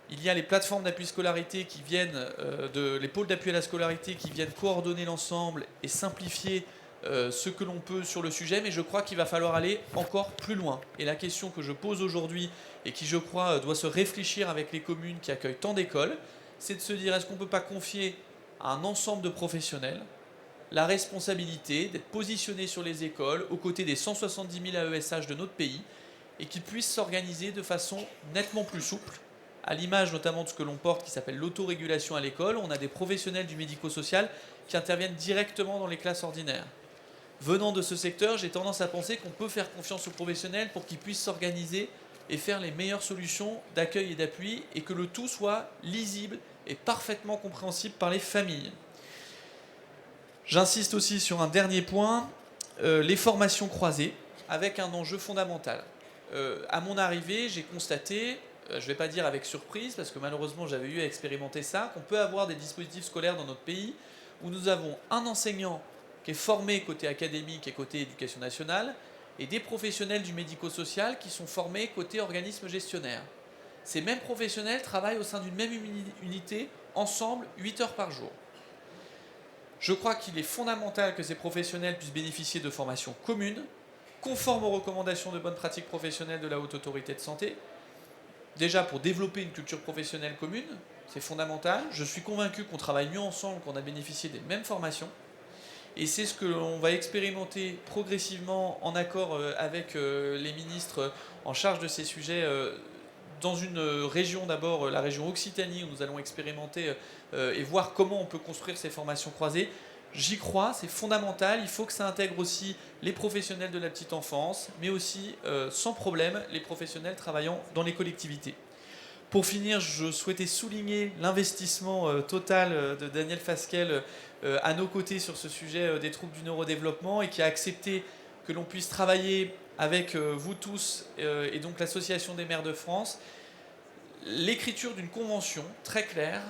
Speaker 6: Il y a les plateformes d'appui scolarité qui viennent, les pôles d'appui à la scolarité qui viennent coordonner l'ensemble et simplifier ce que l'on peut sur le sujet, mais je crois qu'il va falloir aller encore plus loin. Et la question que je pose aujourd'hui et qui, je crois, doit se réfléchir avec les communes qui accueillent tant d'écoles, c'est de se dire, est-ce qu'on ne peut pas confier à un ensemble de professionnels la responsabilité d'être positionnés sur les écoles aux côtés des 170 000 AESH de notre pays et qu'ils puissent s'organiser de façon nettement plus souple, à l'image notamment de ce que l'on porte qui s'appelle l'autorégulation à l'école. On a des professionnels du médico-social qui interviennent directement dans les classes ordinaires. Venant de ce secteur, j'ai tendance à penser qu'on peut faire confiance aux professionnels pour qu'ils puissent s'organiser et faire les meilleures solutions d'accueil et d'appui et que le tout soit lisible et parfaitement compréhensible par les familles. J'insiste aussi sur un dernier point, les formations croisées, avec un enjeu fondamental. À mon arrivée, j'ai constaté, je ne vais pas dire avec surprise, parce que malheureusement j'avais eu à expérimenter ça, qu'on peut avoir des dispositifs scolaires dans notre pays où nous avons un enseignant qui est formé côté académique et côté éducation nationale, et des professionnels du médico-social qui sont formés côté organisme gestionnaire. Ces mêmes professionnels travaillent au sein d'une même unité, ensemble, 8 heures par jour. Je crois qu'il est fondamental que ces professionnels puissent bénéficier de formations communes, conformes aux recommandations de bonnes pratiques professionnelles de la Haute Autorité de Santé. Déjà pour développer une culture professionnelle commune, c'est fondamental. Je suis convaincu qu'on travaille mieux ensemble, qu'on a bénéficié des mêmes formations. Et c'est ce que l'on va expérimenter progressivement en accord avec les ministres en charge de ces sujets dans une région, d'abord la région Occitanie, où nous allons expérimenter et voir comment on peut construire ces formations croisées. J'y crois, c'est fondamental. Il faut que ça intègre aussi les professionnels de la petite enfance, mais aussi, sans problème, les professionnels travaillant dans les collectivités. Pour finir, je souhaitais souligner l'investissement total de Daniel Fasquelle à nos côtés sur ce sujet des troubles du neurodéveloppement et qui a accepté que l'on puisse travailler avec vous tous et donc l'Association des maires de France, l'écriture d'une convention très claire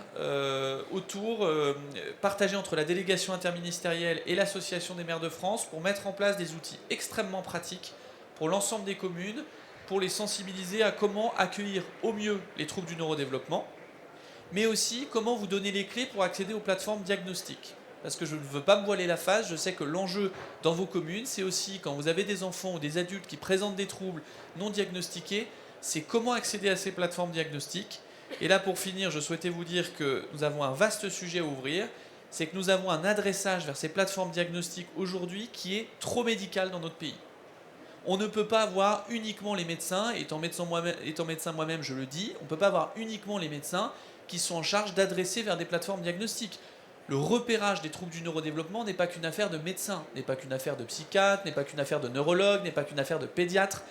Speaker 6: partagée entre la délégation interministérielle et l'Association des maires de France pour mettre en place des outils extrêmement pratiques pour l'ensemble des communes, pour les sensibiliser à comment accueillir au mieux les troubles du neurodéveloppement, mais aussi comment vous donner les clés pour accéder aux plateformes diagnostiques. parce que je ne veux pas me voiler la face. Je sais que l'enjeu dans vos communes, c'est aussi quand vous avez des enfants ou des adultes qui présentent des troubles non diagnostiqués, c'est comment accéder à ces plateformes diagnostiques. Et là, pour finir, je souhaitais vous dire que nous avons un vaste sujet à ouvrir. C'est que nous avons un adressage vers ces plateformes diagnostiques aujourd'hui qui est trop médical dans notre pays. On ne peut pas avoir uniquement les médecins, étant médecin moi-même, je le dis, on ne peut pas avoir uniquement les médecins qui sont en charge d'adresser vers des plateformes diagnostiques. Le repérage des troubles du neurodéveloppement n'est pas qu'une affaire de médecins, n'est pas qu'une affaire de psychiatre, n'est pas qu'une affaire de neurologue, n'est pas qu'une affaire de pédiatre.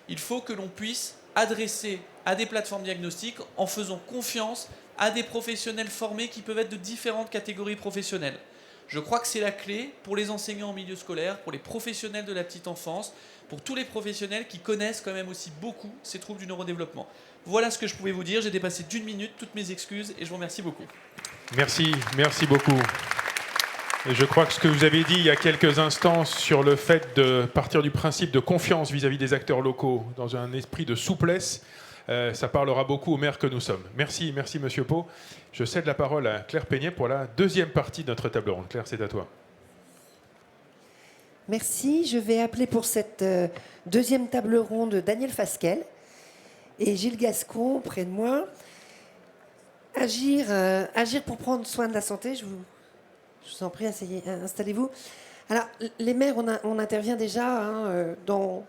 Speaker 6: Il faut que l'on puisse adresser à des plateformes diagnostiques en faisant confiance à des professionnels formés qui peuvent être de différentes catégories professionnelles. Je crois que c'est la clé pour les enseignants en milieu scolaire, pour les professionnels de la petite enfance, pour tous les professionnels qui connaissent quand même aussi beaucoup ces troubles du neurodéveloppement. Voilà ce que je pouvais vous dire. J'ai dépassé d'1 minute, toutes mes excuses, et je vous remercie beaucoup.
Speaker 3: Merci beaucoup. Et je crois que ce que vous avez dit il y a quelques instants sur le fait de partir du principe de confiance vis-à-vis des acteurs locaux, dans un esprit de souplesse, ça parlera beaucoup aux maires que nous sommes. Merci Monsieur Pau. Je cède la parole à Claire Peignet pour la deuxième partie de notre table ronde. Claire, c'est à toi.
Speaker 1: Merci. Je vais appeler pour cette deuxième table ronde Daniel Fasquelle et Gilles Gascon près de moi. Agir pour prendre soin de la santé. Je vous en prie, installez-vous. Alors, les maires, on intervient déjà dans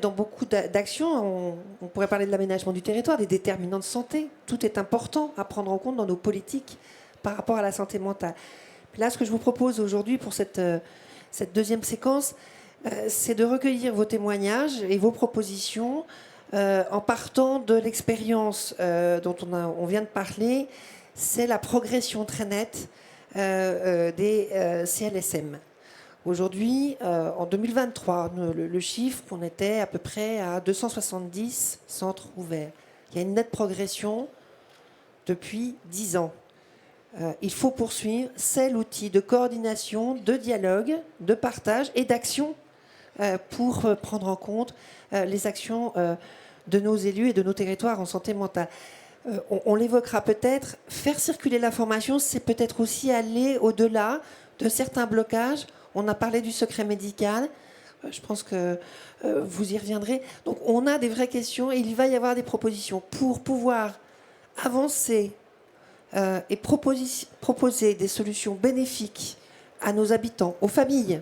Speaker 1: beaucoup d'actions. On pourrait parler de l'aménagement du territoire, des déterminants de santé. Tout est important à prendre en compte dans nos politiques par rapport à la santé mentale. Puis là, ce que je vous propose aujourd'hui pour cette deuxième séquence, c'est de recueillir vos témoignages et vos propositions en partant de l'expérience dont on vient de parler. C'est la progression très nette des CLSM. Aujourd'hui, en 2023, le chiffre, on était à peu près à 270 centres ouverts. Il y a une nette progression depuis 10 ans. Il faut poursuivre. C'est l'outil de coordination, de dialogue, de partage et d'action pour prendre en compte les actions de nos élus et de nos territoires en santé mentale. On l'évoquera peut-être. Faire circuler l'information, c'est peut-être aussi aller au-delà de certains blocages. On a parlé du secret médical. Je pense que vous y reviendrez. Donc on a des vraies questions et il va y avoir des propositions pour pouvoir avancer et proposer des solutions bénéfiques à nos habitants, aux familles,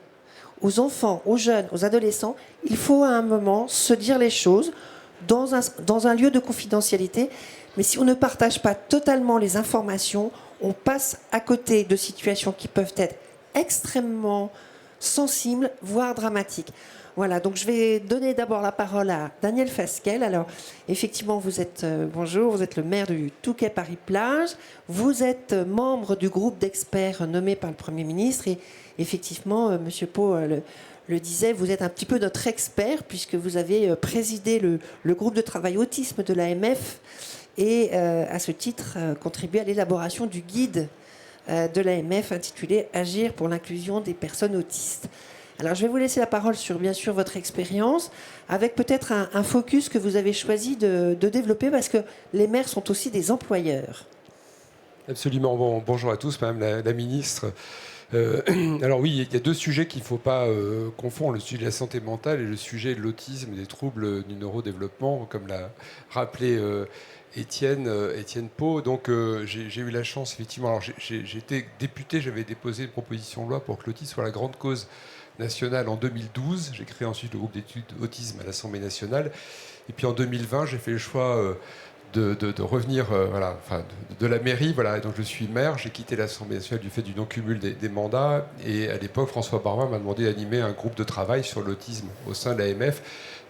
Speaker 1: aux enfants, aux jeunes, aux adolescents. Il faut à un moment se dire les choses dans un lieu de confidentialité. Mais si on ne partage pas totalement les informations, on passe à côté de situations qui peuvent être extrêmement sensibles, voire dramatiques. Voilà, donc je vais donner d'abord la parole à Daniel Fasquelle. Alors, effectivement, bonjour, vous êtes le maire du Touquet-Paris-Plage. Vous êtes membre du groupe d'experts nommé par le Premier ministre. Et effectivement, Monsieur Pau le disait, vous êtes un petit peu notre expert puisque vous avez présidé le groupe de travail autisme de l'AMF et à ce titre contribué à l'élaboration du guide de l'AMF intitulé « Agir pour l'inclusion des personnes autistes ». Alors je vais vous laisser la parole sur bien sûr votre expérience avec peut-être un focus que vous avez choisi de développer parce que les maires sont aussi des employeurs.
Speaker 7: Absolument. Bonjour à tous, Madame la ministre. Alors oui, il y a deux sujets qu'il ne faut pas confondre, le sujet de la santé mentale et le sujet de l'autisme et des troubles du neurodéveloppement, comme l'a rappelé Étienne Pau. Donc j'ai eu la chance, effectivement, alors j'étais député, j'avais déposé une proposition de loi pour que l'autisme soit la grande cause nationale en 2012. J'ai créé ensuite le groupe d'études autisme à l'Assemblée nationale. Et puis en 2020, j'ai fait le choix de revenir de la mairie. Voilà. Et donc je suis maire, j'ai quitté l'Assemblée nationale du fait du non-cumul des mandats. Et à l'époque, François Baroin m'a demandé d'animer un groupe de travail sur l'autisme au sein de l'AMF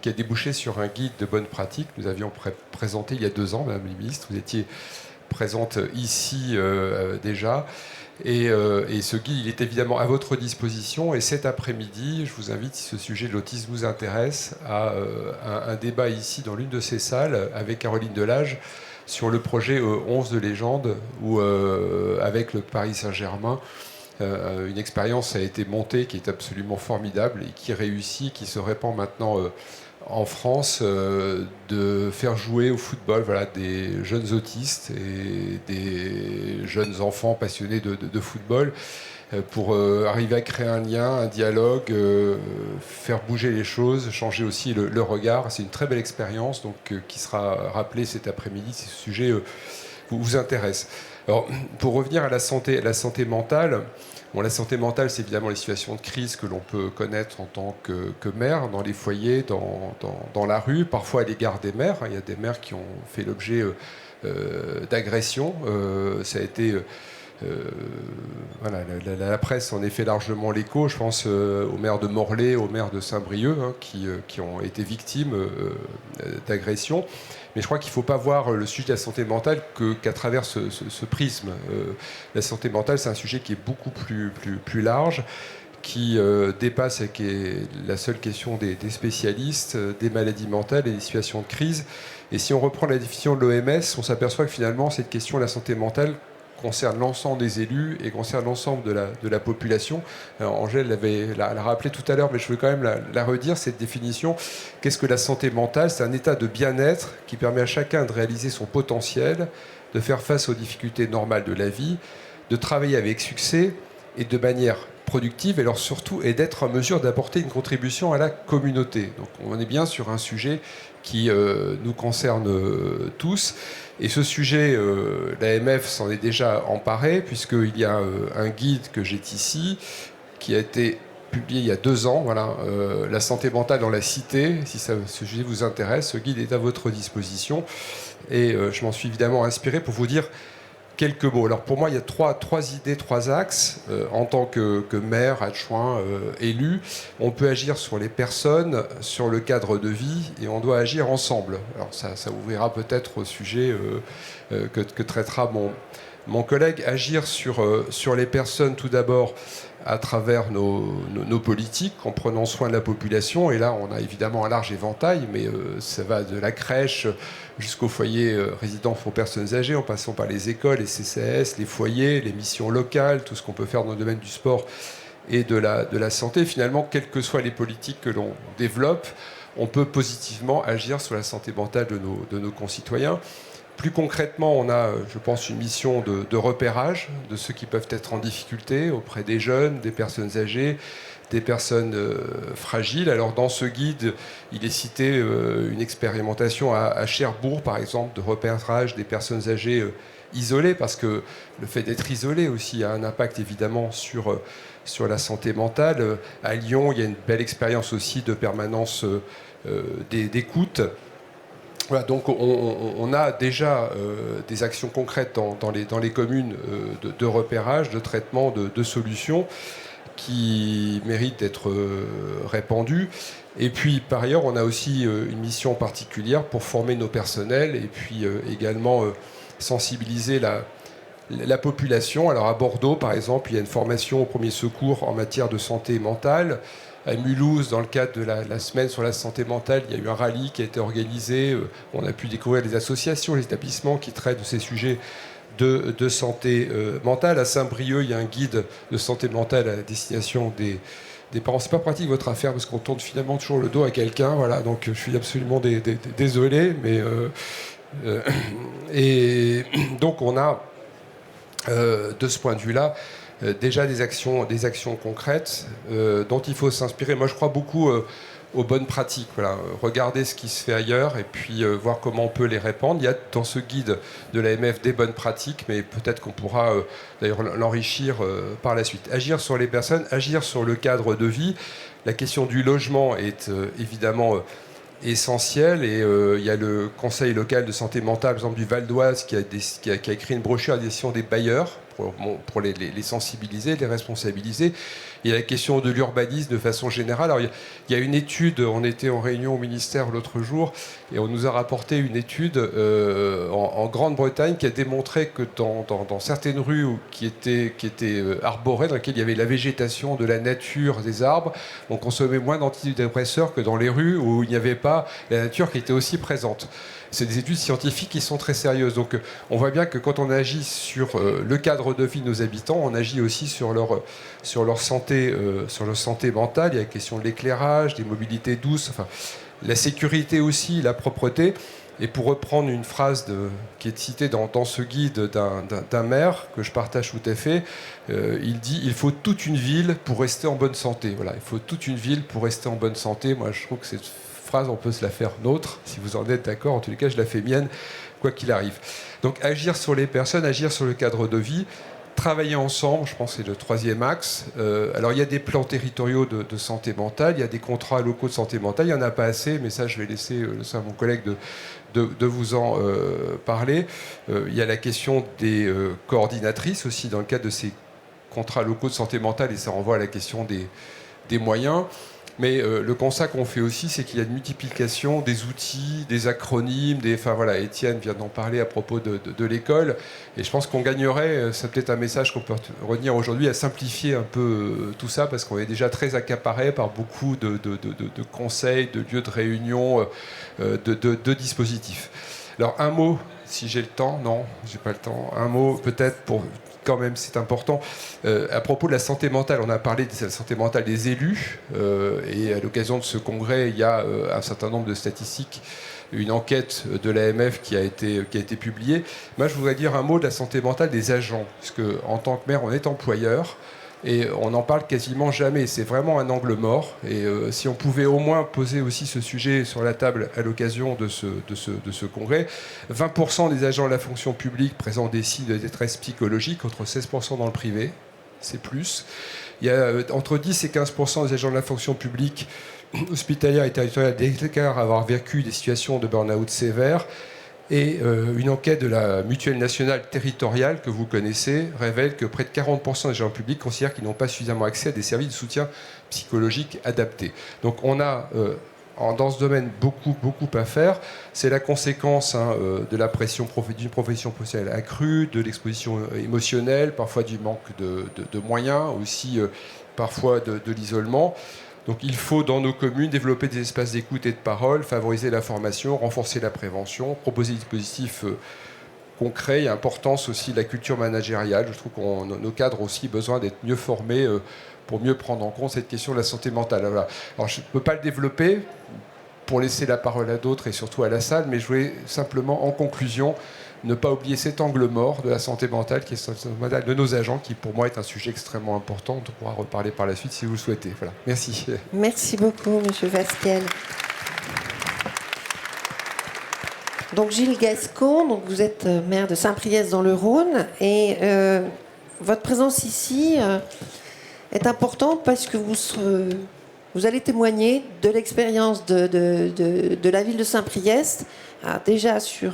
Speaker 7: qui a débouché sur un guide de bonnes pratiques. Nous avions présenté il y a 2 ans, Madame la ministre, vous étiez présente ici déjà. Et ce guide, il est évidemment à votre disposition. Et cet après-midi, je vous invite, si ce sujet de l'autisme vous intéresse, à un débat ici dans l'une de ces salles avec Caroline Delage sur le projet 11 de légende où, avec le Paris Saint-Germain, une expérience a été montée qui est absolument formidable et qui réussit, qui se répand maintenant en France, de faire jouer au football des jeunes autistes et des jeunes enfants passionnés de football. pour arriver à créer un lien, un dialogue, faire bouger les choses, changer aussi le regard. C'est une très belle expérience donc, qui sera rappelée cet après-midi si ce sujet vous intéresse. Alors, pour revenir à la santé mentale, bon, la santé mentale, c'est évidemment les situations de crise que l'on peut connaître en tant que maire, dans les foyers, dans la rue, parfois à l'égard des maires. Il y a des maires qui ont fait l'objet d'agressions. Ça a été... voilà, la presse en est fait largement l'écho. Je pense aux maires de Morlaix, aux maires de Saint-Brieuc, hein, qui ont été victimes d'agressions. Mais je crois qu'il ne faut pas voir le sujet de la santé mentale qu'à travers ce prisme. La santé mentale, c'est un sujet qui est beaucoup plus large, qui dépasse la seule question des spécialistes, des maladies mentales et des situations de crise. Et si on reprend la définition de l'OMS, on s'aperçoit que finalement, cette question de la santé mentale concerne l'ensemble des élus et concerne l'ensemble de la population. Alors, Angèle l'a rappelé tout à l'heure, mais je veux quand même la redire, cette définition. Qu'est-ce que la santé mentale? C'est un état de bien-être qui permet à chacun de réaliser son potentiel, de faire face aux difficultés normales de la vie, de travailler avec succès et de manière productive, et alors surtout, et d'être en mesure d'apporter une contribution à la communauté. Donc on est bien sur un sujet qui nous concerne tous. Et ce sujet, l'AMF s'en est déjà emparé, puisqu'il y a un guide que j'ai ici, qui a été publié il y a 2 ans, voilà, La santé mentale dans la cité. Si ce sujet vous intéresse, ce guide est à votre disposition. Et je m'en suis évidemment inspiré pour vous dire quelques mots. Alors pour moi, il y a trois idées, 3 axes. En tant que maire, adjoint, élu, on peut agir sur les personnes, sur le cadre de vie, et on doit agir ensemble. Alors ça ouvrira peut-être au sujet que traitera mon collègue. Agir sur les personnes, tout d'abord, à travers nos politiques, en prenant soin de la population. Et là, on a évidemment un large éventail, mais ça va de la crèche jusqu'au foyer résidence pour personnes âgées, en passant par les écoles, les CCAS, les foyers, les missions locales, tout ce qu'on peut faire dans le domaine du sport et de la santé. Finalement, quelles que soient les politiques que l'on développe, on peut positivement agir sur la santé mentale de nos concitoyens. Plus concrètement, on a, je pense, une mission de repérage de ceux qui peuvent être en difficulté auprès des jeunes, des personnes âgées, des personnes fragiles. Alors dans ce guide, il est cité une expérimentation à Cherbourg, par exemple, de repérage des personnes âgées isolées, parce que le fait d'être isolé aussi a un impact évidemment sur la santé mentale. À Lyon, il y a une belle expérience aussi de permanence d'écoute. Voilà, donc on a déjà des actions concrètes dans les communes de repérage, de traitement, de solutions qui méritent d'être répandues. Et puis par ailleurs, on a aussi une mission particulière pour former nos personnels et puis également sensibiliser la population. Alors à Bordeaux, par exemple, il y a une formation au premier secours en matière de santé mentale. À Mulhouse, dans le cadre de la semaine sur la santé mentale, il y a eu un rallye qui a été organisé. On a pu découvrir les associations, les établissements qui traitent de ces sujets de santé mentale. À Saint-Brieuc, il y a un guide de santé mentale à destination des parents. C'est pas pratique votre affaire parce qu'on tourne finalement toujours le dos à quelqu'un. Voilà, donc je suis absolument désolé, mais et donc on a de ce point de vue-là déjà des actions concrètes dont il faut s'inspirer. Moi, je crois beaucoup aux bonnes pratiques. Voilà. Regarder ce qui se fait ailleurs et puis voir comment on peut les répandre. Il y a dans ce guide de l'AMF des bonnes pratiques, mais peut-être qu'on pourra d'ailleurs l'enrichir par la suite. Agir sur les personnes, agir sur le cadre de vie. La question du logement est évidemment essentielle et il y a le conseil local de santé mentale, par exemple, du Val d'Oise qui a écrit une brochure à destination des bailleurs pour les sensibiliser, les responsabiliser. Il y a la question de l'urbanisme de façon générale. Alors, il y a une étude, on était en réunion au ministère l'autre jour, et on nous a rapporté une étude en Grande-Bretagne qui a démontré que dans certaines rues qui étaient arborées, dans lesquelles il y avait la végétation, de la nature, des arbres, on consommait moins d'antidépresseurs que dans les rues où il n'y avait pas la nature qui était aussi présente. C'est des études scientifiques qui sont très sérieuses. Donc on voit bien que quand on agit sur le cadre de vie de nos habitants, on agit aussi sur leur santé mentale. Il y a la question de l'éclairage, des mobilités douces, enfin, la sécurité aussi, la propreté. Et pour reprendre une phrase qui est citée dans ce guide d'un maire, que je partage tout à fait, il dit « Il faut toute une ville pour rester en bonne santé ». Voilà, il faut toute une ville pour rester en bonne santé. Moi, je trouve que cette phrase, on peut se la faire nôtre, si vous en êtes d'accord. En tous les cas, je la fais mienne, quoi qu'il arrive. Donc, agir sur les personnes, agir sur le cadre de vie, travailler ensemble, je pense que c'est le troisième axe. Alors, il y a des plans territoriaux de santé mentale, il y a des contrats locaux de santé mentale, il n'y en a pas assez, mais ça, je vais laisser ça à mon collègue de vous en parler. Il y a la question des coordinatrices aussi dans le cadre de ces contrats locaux de santé mentale, et ça renvoie à la question des moyens. Mais le constat qu'on fait aussi, c'est qu'il y a une multiplication des outils, des acronymes, enfin voilà, Étienne vient d'en parler à propos de l'école, et je pense qu'on gagnerait, c'est peut-être un message qu'on peut retenir aujourd'hui, à simplifier un peu tout ça, parce qu'on est déjà très accaparé par beaucoup de conseils, de lieux de réunion, de dispositifs. Alors un mot, si j'ai le temps, non, j'ai pas le temps, un mot peut-être pour... Quand même, c'est important. À propos de la santé mentale, on a parlé de la santé mentale des élus, et à l'occasion de ce congrès, il y a un certain nombre de statistiques, une enquête de l'AMF qui a été publiée. Moi, je voudrais dire un mot de la santé mentale des agents, parce qu'en tant que maire, on est employeur, et on n'en parle quasiment jamais. C'est vraiment un angle mort, et si on pouvait au moins poser aussi ce sujet sur la table à l'occasion de ce congrès. 20% des agents de la fonction publique présentent des signes de détresse psychologique, contre 16% dans le privé, c'est plus. Il y a entre 10 et 15% des agents de la fonction publique hospitalière et territoriale déclarent avoir vécu des situations de burn-out sévères. Et une enquête de la Mutuelle nationale territoriale que vous connaissez révèle que près de 40% des agents publics considèrent qu'ils n'ont pas suffisamment accès à des services de soutien psychologique adaptés. Donc on a dans ce domaine beaucoup à faire. C'est la conséquence de la pression d'une profession professionnelle accrue, de l'exposition émotionnelle, parfois du manque de moyens, aussi parfois de l'isolement. Donc il faut, dans nos communes, développer des espaces d'écoute et de parole, favoriser la formation, renforcer la prévention, proposer des dispositifs concrets. Il y a importance aussi de la culture managériale. Je trouve que nos cadres ont aussi besoin d'être mieux formés pour mieux prendre en compte cette question de la santé mentale. Voilà. Alors je ne peux pas le développer pour laisser la parole à d'autres et surtout à la salle, mais je voulais simplement, en conclusion, ne pas oublier cet angle mort de la santé mentale, qui est la santé mentale de nos agents, qui pour moi est un sujet extrêmement important. On pourra reparler par la suite si vous le souhaitez. Voilà. Merci.
Speaker 1: Merci beaucoup, M. Fasquelle. Donc Gilles Gascon, donc vous êtes maire de Saint-Priest dans le Rhône, et votre présence ici est importante parce que vous allez témoigner de l'expérience de la ville de Saint-Priest, déjà sur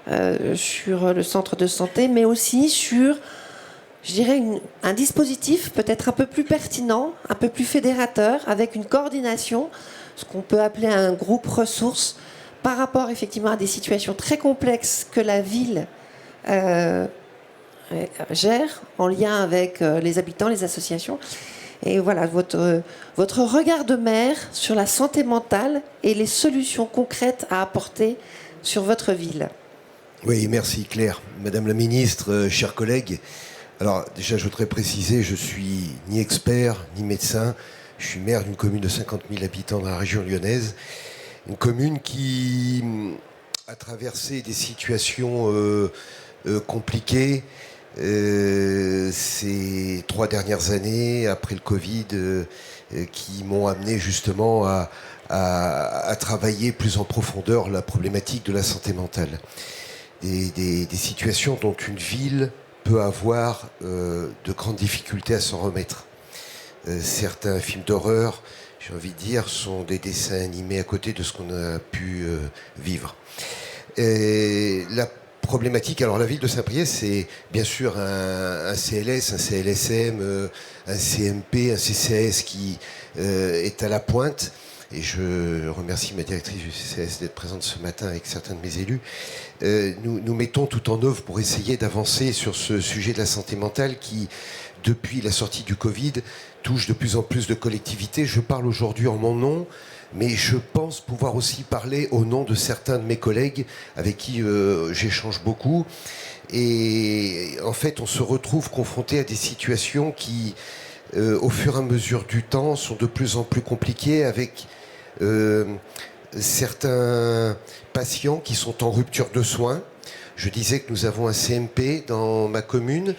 Speaker 1: le centre de santé, mais aussi sur, je dirais, un dispositif peut-être un peu plus pertinent, un peu plus fédérateur, avec une coordination, ce qu'on peut appeler un groupe ressources, par rapport effectivement à des situations très complexes que la ville gère en lien avec les habitants, les associations. Et voilà, votre regard de maire sur la santé mentale et les solutions concrètes à apporter sur votre ville.
Speaker 8: Oui, merci Claire. Madame la ministre, chers collègues, alors déjà je voudrais préciser, je suis ni expert ni médecin, je suis maire d'une commune de 50 000 habitants dans la région lyonnaise, une commune qui a traversé des situations compliquées ces 3 dernières années, après le Covid, qui m'ont amené justement à travailler plus en profondeur la problématique de la santé mentale. Des situations dont une ville peut avoir de grandes difficultés à s'en remettre. Certains films d'horreur, j'ai envie de dire, sont des dessins animés à côté de ce qu'on a pu vivre. Et la problématique, alors la ville de Saint-Priest, c'est bien sûr un CLS, un CLSM, un CMP, un CCAS qui est à la pointe. Et je remercie ma directrice du CCAS d'être présente ce matin avec certains de mes élus. Nous mettons tout en œuvre pour essayer d'avancer sur ce sujet de la santé mentale qui, depuis la sortie du Covid, touche de plus en plus de collectivités. Je parle aujourd'hui en mon nom, mais je pense pouvoir aussi parler au nom de certains de mes collègues avec qui j'échange beaucoup. Et en fait, on se retrouve confronté à des situations qui, au fur et à mesure du temps, sont de plus en plus compliquées avec certains patients qui sont en rupture de soins. Je disais que nous avons un CMP dans ma commune.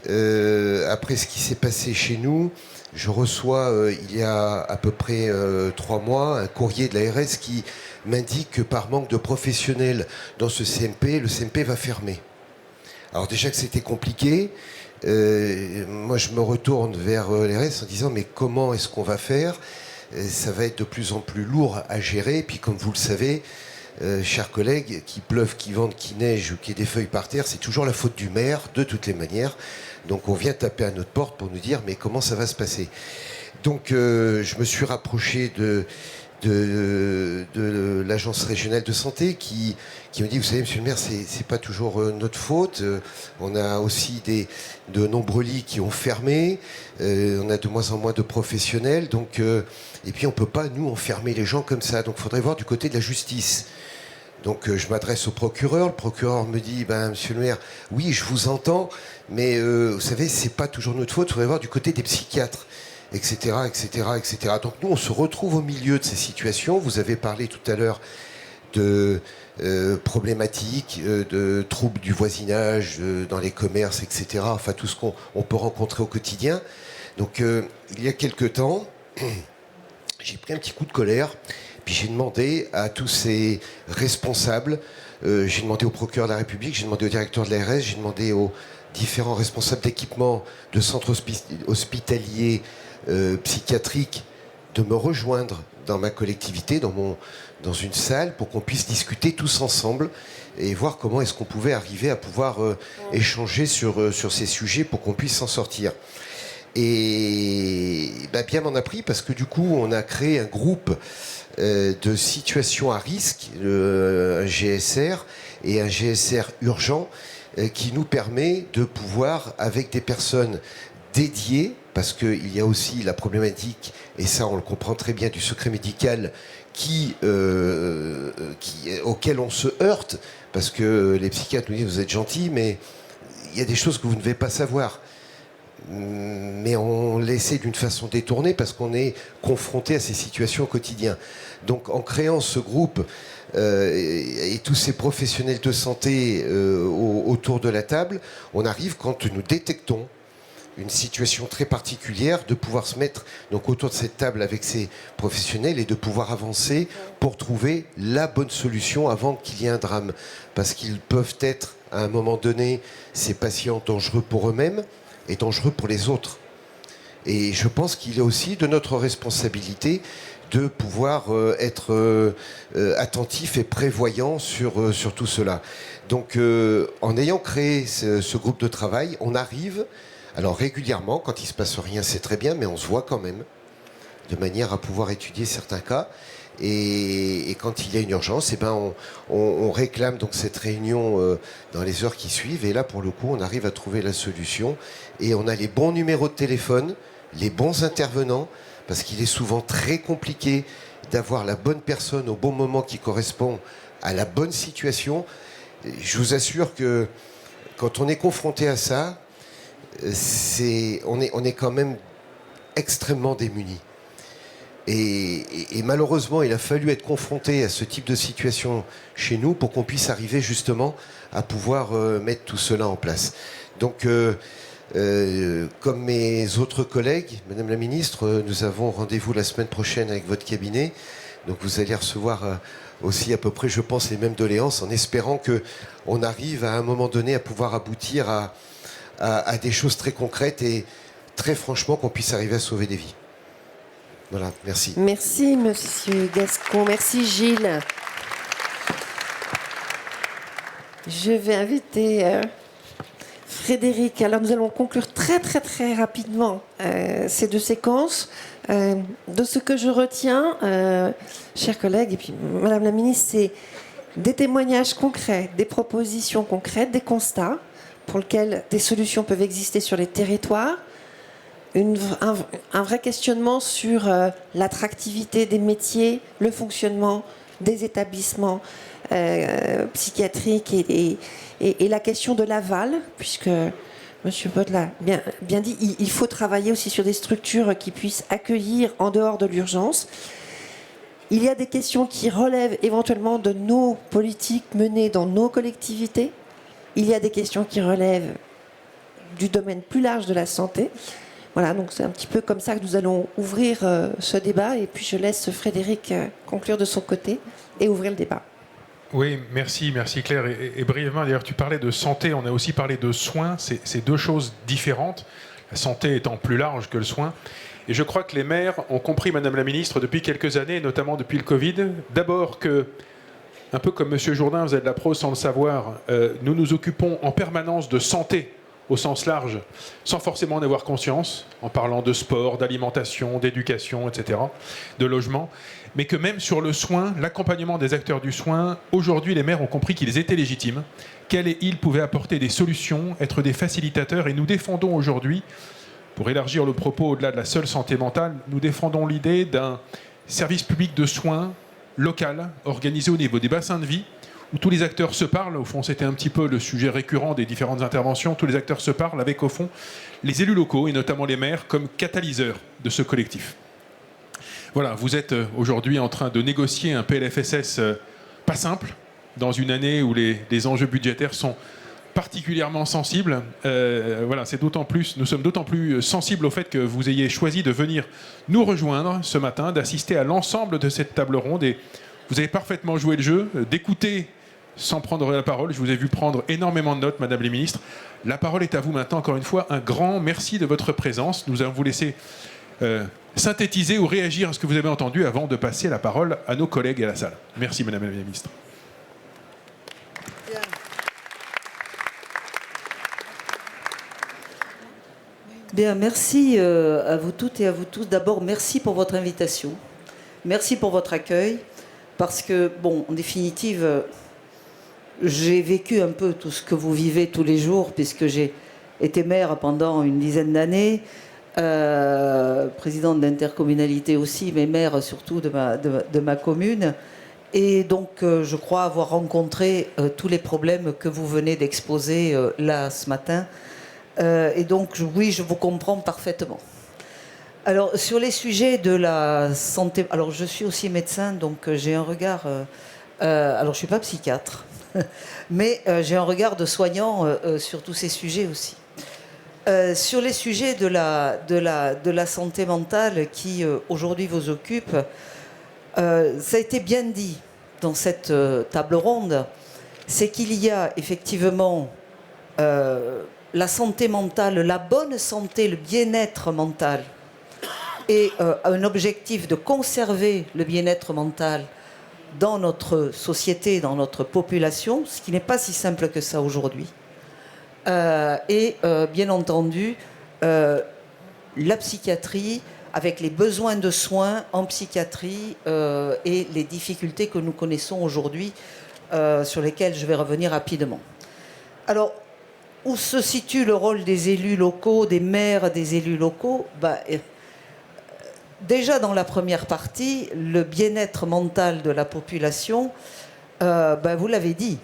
Speaker 8: Après ce qui s'est passé chez nous, je reçois il y a à peu près 3 mois un courrier de l'ARS qui m'indique que par manque de professionnels dans ce CMP, le CMP va fermer. Alors déjà que c'était compliqué, moi je me retourne vers l'ARS en disant mais comment est-ce qu'on va faire ? Ça va être de plus en plus lourd à gérer. Puis comme vous le savez, chers collègues, qu'il pleuve, qu'il vente, qu'il neige ou qu'il y ait des feuilles par terre, c'est toujours la faute du maire, de toutes les manières. Donc on vient taper à notre porte pour nous dire mais comment ça va se passer. Donc je me suis rapproché de l'agence régionale de santé qui me dit, vous savez, monsieur le maire, c'est pas toujours notre faute. On a aussi de nombreux lits qui ont fermé. On a de moins en moins de professionnels. Donc, et puis, on peut pas, nous, enfermer les gens comme ça. Donc, il faudrait voir du côté de la justice. Donc, je m'adresse au procureur. Le procureur me dit, monsieur le maire, oui, je vous entends, mais vous savez, c'est pas toujours notre faute. Il faudrait voir du côté des psychiatres. Etc., etc., etc. Donc nous, on se retrouve au milieu de ces situations. Vous avez parlé tout à l'heure de problématiques, de troubles du voisinage dans les commerces, etc. Enfin, tout ce qu'on peut rencontrer au quotidien. Donc, il y a quelque temps, j'ai pris un petit coup de colère, puis j'ai demandé à tous ces responsables, j'ai demandé au procureur de la République, j'ai demandé au directeur de l'ARS, j'ai demandé aux différents responsables d'équipement de centres hospitaliers psychiatrique de me rejoindre dans ma collectivité, dans une salle, pour qu'on puisse discuter tous ensemble et voir comment est-ce qu'on pouvait arriver à pouvoir échanger sur ces sujets pour qu'on puisse s'en sortir. Et bien m'en a pris parce que du coup, on a créé un groupe de situations à risque, un GSR et un GSR urgent qui nous permet de pouvoir, avec des personnes dédiées, parce qu'il y a aussi la problématique, et ça on le comprend très bien, du secret médical auquel on se heurte, parce que les psychiatres nous disent vous êtes gentils, mais il y a des choses que vous ne devez pas savoir. Mais on l'essaie d'une façon détournée parce qu'on est confronté à ces situations au quotidien. Donc en créant ce groupe et tous ces professionnels de santé autour de la table, on arrive, quand nous détectons une situation très particulière, de pouvoir se mettre donc autour de cette table avec ces professionnels et de pouvoir avancer pour trouver la bonne solution avant qu'il y ait un drame. Parce qu'ils peuvent être, à un moment donné, ces patients dangereux pour eux-mêmes et dangereux pour les autres. Et je pense qu'il est aussi de notre responsabilité de pouvoir être attentif et prévoyant sur tout cela. Donc, en ayant créé ce groupe de travail, on arrive... Alors régulièrement, quand il ne se passe rien, c'est très bien, mais on se voit quand même, de manière à pouvoir étudier certains cas. Et quand il y a une urgence, on réclame donc cette réunion dans les heures qui suivent. Et là, pour le coup, on arrive à trouver la solution. Et on a les bons numéros de téléphone, les bons intervenants, parce qu'il est souvent très compliqué d'avoir la bonne personne au bon moment qui correspond à la bonne situation. Je vous assure que quand on est confronté à ça, on est quand même extrêmement démunis. Et malheureusement, il a fallu être confronté à ce type de situation chez nous pour qu'on puisse arriver justement à pouvoir mettre tout cela en place. Donc, comme mes autres collègues, Madame la Ministre, nous avons rendez-vous la semaine prochaine avec votre cabinet. Donc vous allez recevoir aussi à peu près, je pense, les mêmes doléances, en espérant qu'on arrive à un moment donné à pouvoir aboutir à des choses très concrètes et très franchement qu'on puisse arriver à sauver des vies. Voilà, merci.
Speaker 1: Merci, monsieur Gascon. Merci, Gilles. Je vais inviter Frédéric. Alors, nous allons conclure très, très, très rapidement ces deux séquences. De ce que je retiens, chers collègues, et puis Madame la Ministre, c'est des témoignages concrets, des propositions concrètes, des constats pour lesquels des solutions peuvent exister sur les territoires, un vrai questionnement sur l'attractivité des métiers, le fonctionnement des établissements psychiatriques et la question de l'aval, puisque M. Bode l'a bien dit, il faut travailler aussi sur des structures qui puissent accueillir en dehors de l'urgence. Il y a des questions qui relèvent éventuellement de nos politiques menées dans nos collectivités. Il y a des questions qui relèvent du domaine plus large de la santé. Voilà, donc c'est un petit peu comme ça que nous allons ouvrir ce débat. Et puis je laisse Frédéric conclure de son côté et ouvrir le débat.
Speaker 3: Oui, merci Claire. Et brièvement, d'ailleurs, tu parlais de santé, on a aussi parlé de soins. C'est deux choses différentes, la santé étant plus large que le soin. Et je crois que les maires ont compris, Madame la Ministre, depuis quelques années, notamment depuis le Covid, d'abord que, un peu comme Monsieur Jourdain, vous avez de la prose sans le savoir, nous nous occupons en permanence de santé au sens large, sans forcément en avoir conscience, en parlant de sport, d'alimentation, d'éducation, etc., de logement, mais que même sur le soin, l'accompagnement des acteurs du soin, aujourd'hui les maires ont compris qu'ils étaient légitimes, qu'elles et ils pouvaient apporter des solutions, être des facilitateurs, et nous défendons aujourd'hui, pour élargir le propos au-delà de la seule santé mentale, nous défendons l'idée d'un service public de soins local, organisé au niveau des bassins de vie, où tous les acteurs se parlent. Au fond, c'était un petit peu le sujet récurrent des différentes interventions. Tous les acteurs se parlent avec, au fond, les élus locaux, et notamment les maires, comme catalyseurs de ce collectif. Voilà, vous êtes aujourd'hui en train de négocier un PLFSS pas simple, dans une année où les enjeux budgétaires sont particulièrement sensibles. Voilà, nous sommes d'autant plus sensibles au fait que vous ayez choisi de venir nous rejoindre ce matin, d'assister à l'ensemble de cette table ronde. Et vous avez parfaitement joué le jeu, d'écouter sans prendre la parole. Je vous ai vu prendre énormément de notes, Madame la Ministre. La parole est à vous maintenant, encore une fois. Un grand merci de votre présence. Nous allons vous laisser synthétiser ou réagir à ce que vous avez entendu avant de passer la parole à nos collègues à la salle. Merci, Madame la Ministre.
Speaker 9: Bien, merci à vous toutes et à vous tous. D'abord, merci pour votre invitation. Merci pour votre accueil. Parce que, bon, en définitive, j'ai vécu un peu tout ce que vous vivez tous les jours, puisque j'ai été maire pendant une dizaine d'années, présidente d'intercommunalité aussi, mais maire surtout de ma commune. Et donc, je crois avoir rencontré tous les problèmes que vous venez d'exposer là ce matin. Et donc, oui, je vous comprends parfaitement. Alors, sur les sujets de la santé... Alors, je suis aussi médecin, donc j'ai un regard... alors, je ne suis pas psychiatre, mais j'ai un regard de soignant sur tous ces sujets aussi. Sur les sujets de la santé mentale qui, aujourd'hui, vous occupent, ça a été bien dit dans cette table ronde, c'est qu'il y a effectivement la santé mentale, la bonne santé, le bien-être mental, et un objectif de conserver le bien-être mental dans notre société, dans notre population, ce qui n'est pas si simple que ça aujourd'hui. Et bien entendu, la psychiatrie, avec les besoins de soins en psychiatrie et les difficultés que nous connaissons aujourd'hui, sur lesquelles je vais revenir rapidement. Alors, où se situe le rôle des élus locaux, des maires des élus locaux ? Déjà dans la première partie, le bien-être mental de la population, vous l'avez dit,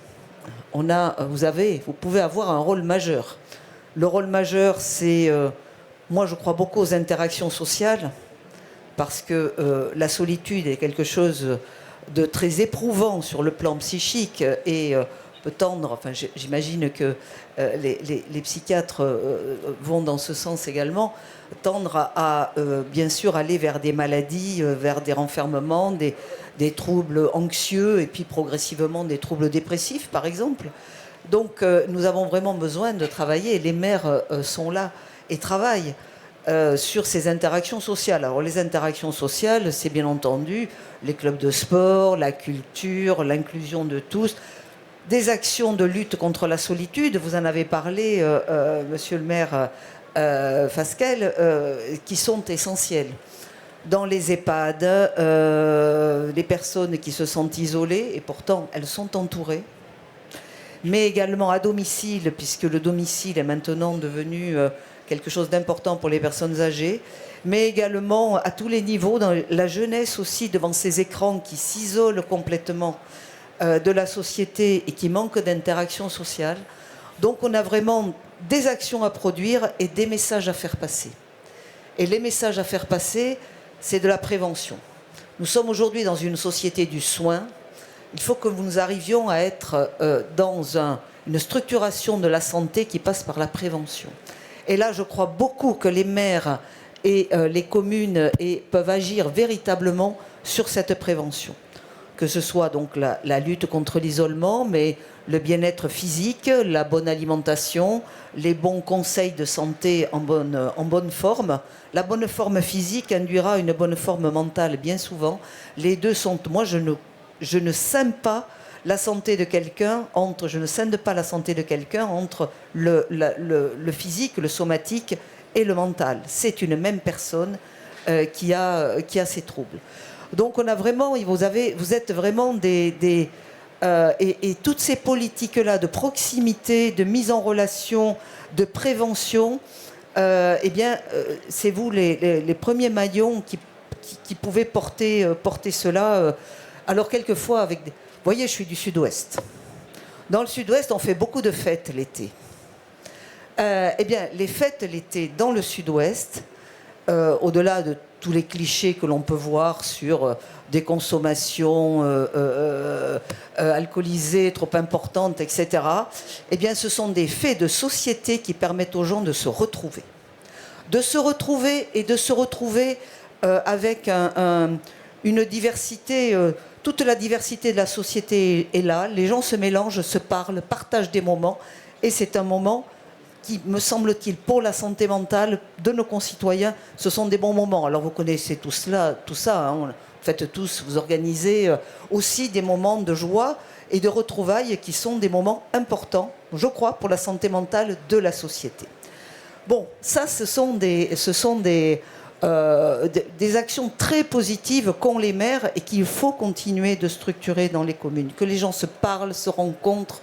Speaker 9: vous pouvez avoir un rôle majeur. Le rôle majeur, c'est, moi je crois beaucoup aux interactions sociales, parce que la solitude est quelque chose de très éprouvant sur le plan psychique et peut tendre, enfin j'imagine que les psychiatres vont dans ce sens également, tendre à bien sûr aller vers des maladies, vers des renfermements, des troubles anxieux et puis progressivement des troubles dépressifs par exemple. Donc nous avons vraiment besoin de travailler et les maires sont là et travaillent sur ces interactions sociales. Alors les interactions sociales, c'est bien entendu les clubs de sport, la culture, l'inclusion de tous, des actions de lutte contre la solitude, vous en avez parlé, monsieur le maire Fasquelle, qui sont essentielles. Dans les EHPAD, les personnes qui se sentent isolées, et pourtant elles sont entourées, mais également à domicile, puisque le domicile est maintenant devenu quelque chose d'important pour les personnes âgées, mais également à tous les niveaux, dans la jeunesse aussi, devant ces écrans qui s'isolent complètement de la société et qui manquent d'interaction sociale. Donc on a vraiment des actions à produire et des messages à faire passer. Et les messages à faire passer, c'est de la prévention. Nous sommes aujourd'hui dans une société du soin. Il faut que nous arrivions à être dans une structuration de la santé qui passe par la prévention. Et là, je crois beaucoup que les maires et les communes peuvent agir véritablement sur cette prévention. Que ce soit donc la lutte contre l'isolement, mais le bien-être physique, la bonne alimentation, les bons conseils de santé en bonne forme. La bonne forme physique induira une bonne forme mentale bien souvent. Les deux sont... Moi, je ne scinde pas la santé de quelqu'un entre le physique, le somatique et le mental. C'est une même personne qui a ces troubles. Donc on a vraiment, vous êtes vraiment et toutes ces politiques-là de proximité, de mise en relation, de prévention, c'est vous les premiers maillons qui pouvaient porter cela. Alors quelquefois Vous voyez, je suis du Sud-Ouest. Dans le Sud-Ouest, on fait beaucoup de fêtes l'été. Les fêtes l'été dans le Sud-Ouest, au-delà de tous les clichés que l'on peut voir sur des consommations alcoolisées trop importantes, etc., ce sont des faits de société qui permettent aux gens de se retrouver. De se retrouver avec une diversité... toute la diversité de la société est là. Les gens se mélangent, se parlent, partagent des moments. Et c'est un moment qui, me semble-t-il, pour la santé mentale de nos concitoyens, ce sont des bons moments. Alors vous connaissez tout ça, hein. Vous faites tous, vous organisez aussi des moments de joie et de retrouvailles qui sont des moments importants, je crois, pour la santé mentale de la société. Bon, ça, ce sont des actions très positives qu'ont les maires et qu'il faut continuer de structurer dans les communes. Que les gens se parlent, se rencontrent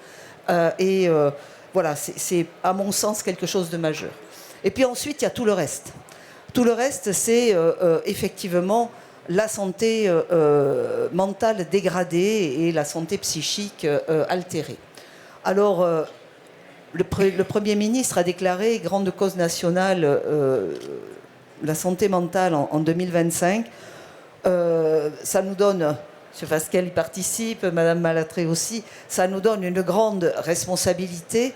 Speaker 9: voilà, c'est à mon sens quelque chose de majeur. Et puis ensuite, il y a tout le reste. Tout le reste, c'est effectivement la santé mentale dégradée et la santé psychique altérée. Alors, le Premier ministre a déclaré grande cause nationale la santé mentale en 2025. Ça nous donne... M. Fasquelle y participe, Mme Malatré aussi. Ça nous donne une grande responsabilité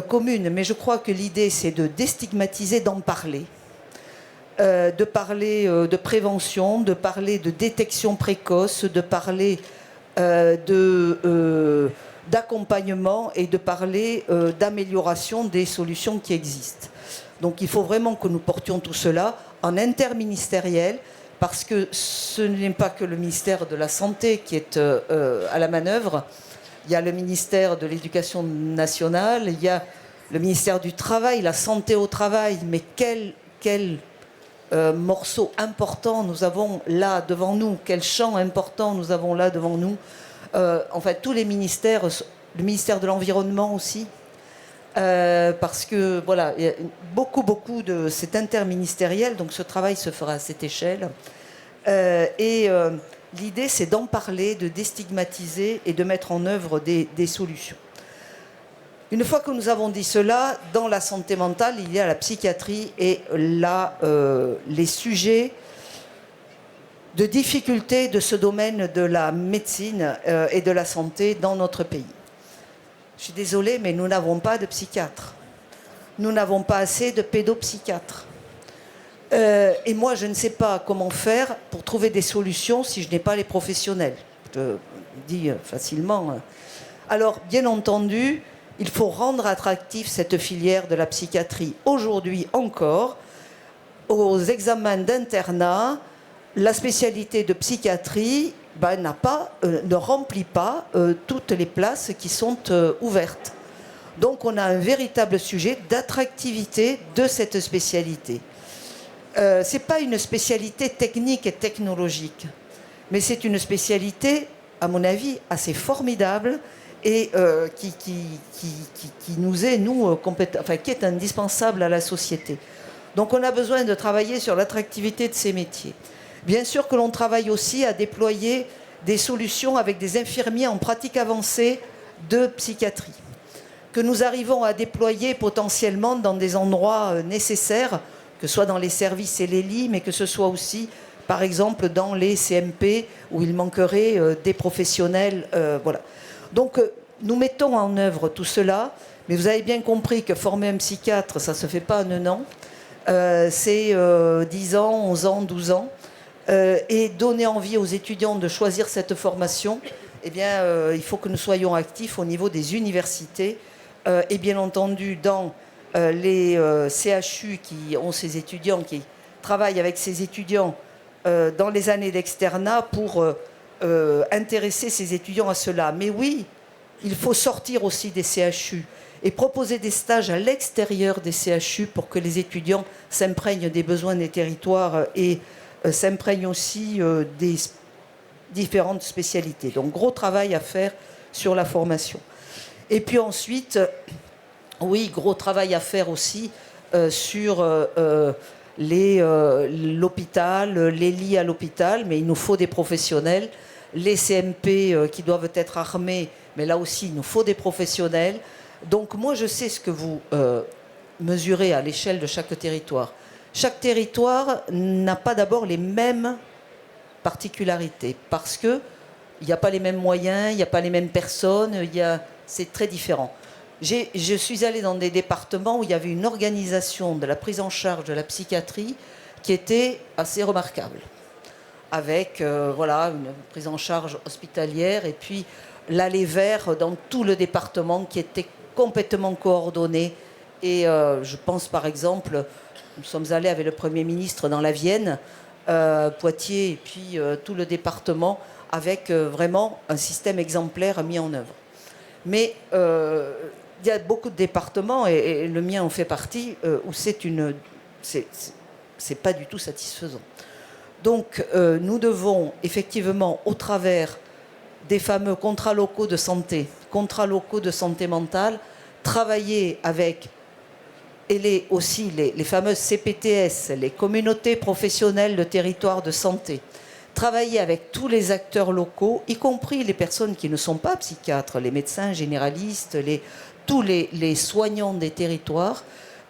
Speaker 9: commune. Mais je crois que l'idée, c'est de déstigmatiser, d'en parler. De parler de prévention, de parler de détection précoce, de parler d'accompagnement et de parler d'amélioration des solutions qui existent. Donc il faut vraiment que nous portions tout cela en interministériel, parce que ce n'est pas que le ministère de la Santé qui est à la manœuvre. Il y a le ministère de l'Éducation nationale, il y a le ministère du Travail, la santé au travail. Mais quel morceau important nous avons là devant nous, quel champ important nous avons là devant nous. En fait, tous les ministères, le ministère de l'Environnement aussi, parce que voilà, il y a beaucoup de... C'est interministériel, donc ce travail se fera à cette échelle. L'idée, c'est d'en parler, de déstigmatiser et de mettre en œuvre des solutions. Une fois que nous avons dit cela, dans la santé mentale, il y a la psychiatrie et les sujets de difficulté de ce domaine de la médecine et de la santé dans notre pays. Je suis désolée, mais nous n'avons pas de psychiatres. Nous n'avons pas assez de pédopsychiatres. Et moi, je ne sais pas comment faire pour trouver des solutions si je n'ai pas les professionnels. Je le dis facilement. Alors, bien entendu, il faut rendre attractive cette filière de la psychiatrie. Aujourd'hui encore, aux examens d'internat, la spécialité de psychiatrie ne remplit pas toutes les places qui sont ouvertes. Donc on a un véritable sujet d'attractivité de cette spécialité. Ce n'est pas une spécialité technique et technologique, mais c'est une spécialité, à mon avis, assez formidable et qui nous est, qui est indispensable à la société. Donc on a besoin de travailler sur l'attractivité de ces métiers. Bien sûr que l'on travaille aussi à déployer des solutions avec des infirmiers en pratique avancée de psychiatrie, que nous arrivons à déployer potentiellement dans des endroits nécessaires, que ce soit dans les services et les lits, mais que ce soit aussi par exemple dans les CMP où il manquerait des professionnels. Voilà. Donc nous mettons en œuvre tout cela, mais vous avez bien compris que former un psychiatre, ça ne se fait pas en un an. C'est 10 ans, 11 ans, 12 ans. Et donner envie aux étudiants de choisir cette formation, eh bien, il faut que nous soyons actifs au niveau des universités et bien entendu dans les CHU qui ont ces étudiants, qui travaillent avec ces étudiants dans les années d'externat pour intéresser ces étudiants à cela. Mais oui, il faut sortir aussi des CHU et proposer des stages à l'extérieur des CHU pour que les étudiants s'imprègnent des besoins des territoires et s'imprègnent aussi des différentes spécialités. Donc gros travail à faire sur la formation. Et puis ensuite, oui, gros travail à faire aussi sur l'hôpital, les lits à l'hôpital, mais il nous faut des professionnels. Les CMP qui doivent être armés, mais là aussi, il nous faut des professionnels. Donc moi, je sais ce que vous mesurez à l'échelle de chaque territoire. Chaque territoire n'a pas d'abord les mêmes particularités, parce qu'il n'y a pas les mêmes moyens, il n'y a pas les mêmes personnes, c'est très différent. Je suis allée dans des départements où il y avait une organisation de la prise en charge de la psychiatrie qui était assez remarquable, avec voilà, une prise en charge hospitalière et puis l'allée vers dans tout le département qui était complètement coordonné. Et je pense par exemple, nous sommes allés avec le Premier ministre dans la Vienne, Poitiers et puis tout le département avec vraiment un système exemplaire mis en œuvre. Mais il y a beaucoup de départements, et le mien en fait partie, où c'est pas du tout satisfaisant. Donc nous devons effectivement, au travers des fameux contrats locaux de santé mentale, travailler avec et aussi les fameuses CPTS, les communautés professionnelles de territoire de santé, travailler avec tous les acteurs locaux, y compris les personnes qui ne sont pas psychiatres, les médecins généralistes, tous les soignants des territoires,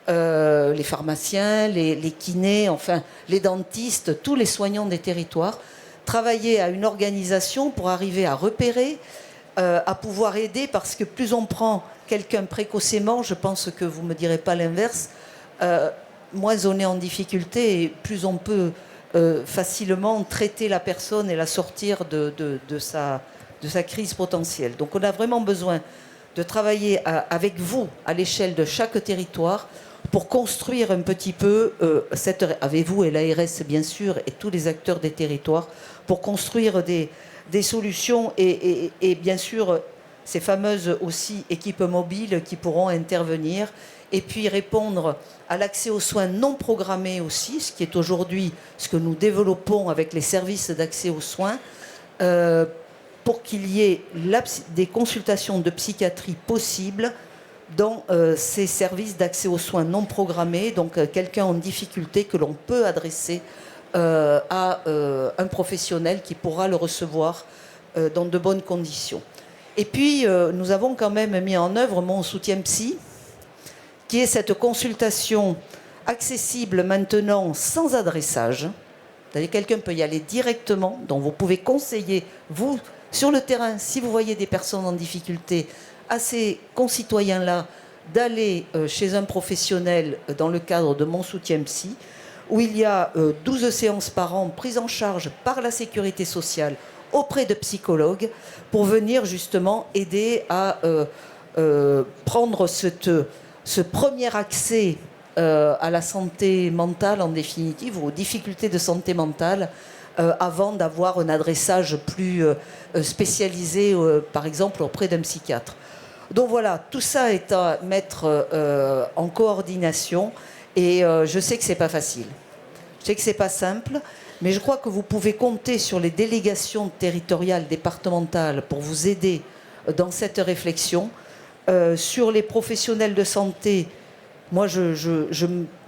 Speaker 9: les pharmaciens, les kinés, enfin les dentistes, tous les soignants des territoires, travailler à une organisation pour arriver à repérer, à pouvoir aider, parce que plus on prend quelqu'un précocement, je pense que vous ne me direz pas l'inverse, moins on est en difficulté et plus on peut facilement traiter la personne et la sortir de sa crise potentielle. Donc on a vraiment besoin de travailler avec vous à l'échelle de chaque territoire pour construire un petit peu, avec vous et l'ARS bien sûr, et tous les acteurs des territoires, pour construire des solutions et bien sûr ces fameuses aussi équipes mobiles qui pourront intervenir et puis répondre à l'accès aux soins non programmés aussi, ce qui est aujourd'hui ce que nous développons avec les services d'accès aux soins, pour qu'il y ait des consultations de psychiatrie possibles dans ces services d'accès aux soins non programmés, donc quelqu'un en difficulté que l'on peut adresser à un professionnel qui pourra le recevoir dans de bonnes conditions. Et puis, nous avons quand même mis en œuvre Mon Soutien Psy, qui est cette consultation accessible maintenant sans adressage. C'est-à-dire quelqu'un peut y aller directement, donc vous pouvez conseiller, vous, sur le terrain, si vous voyez des personnes en difficulté, à ces concitoyens-là, d'aller chez un professionnel dans le cadre de Mon Soutien Psy, où il y a 12 séances par an prises en charge par la sécurité sociale auprès de psychologues pour venir justement aider à prendre ce premier accès à la santé mentale en définitive, ou aux difficultés de santé mentale, avant d'avoir un adressage plus spécialisé, par exemple auprès d'un psychiatre. Donc voilà, tout ça est à mettre en coordination et je sais que c'est pas facile. Je sais que c'est pas simple, mais je crois que vous pouvez compter sur les délégations territoriales, départementales pour vous aider dans cette réflexion. Sur les professionnels de santé, moi,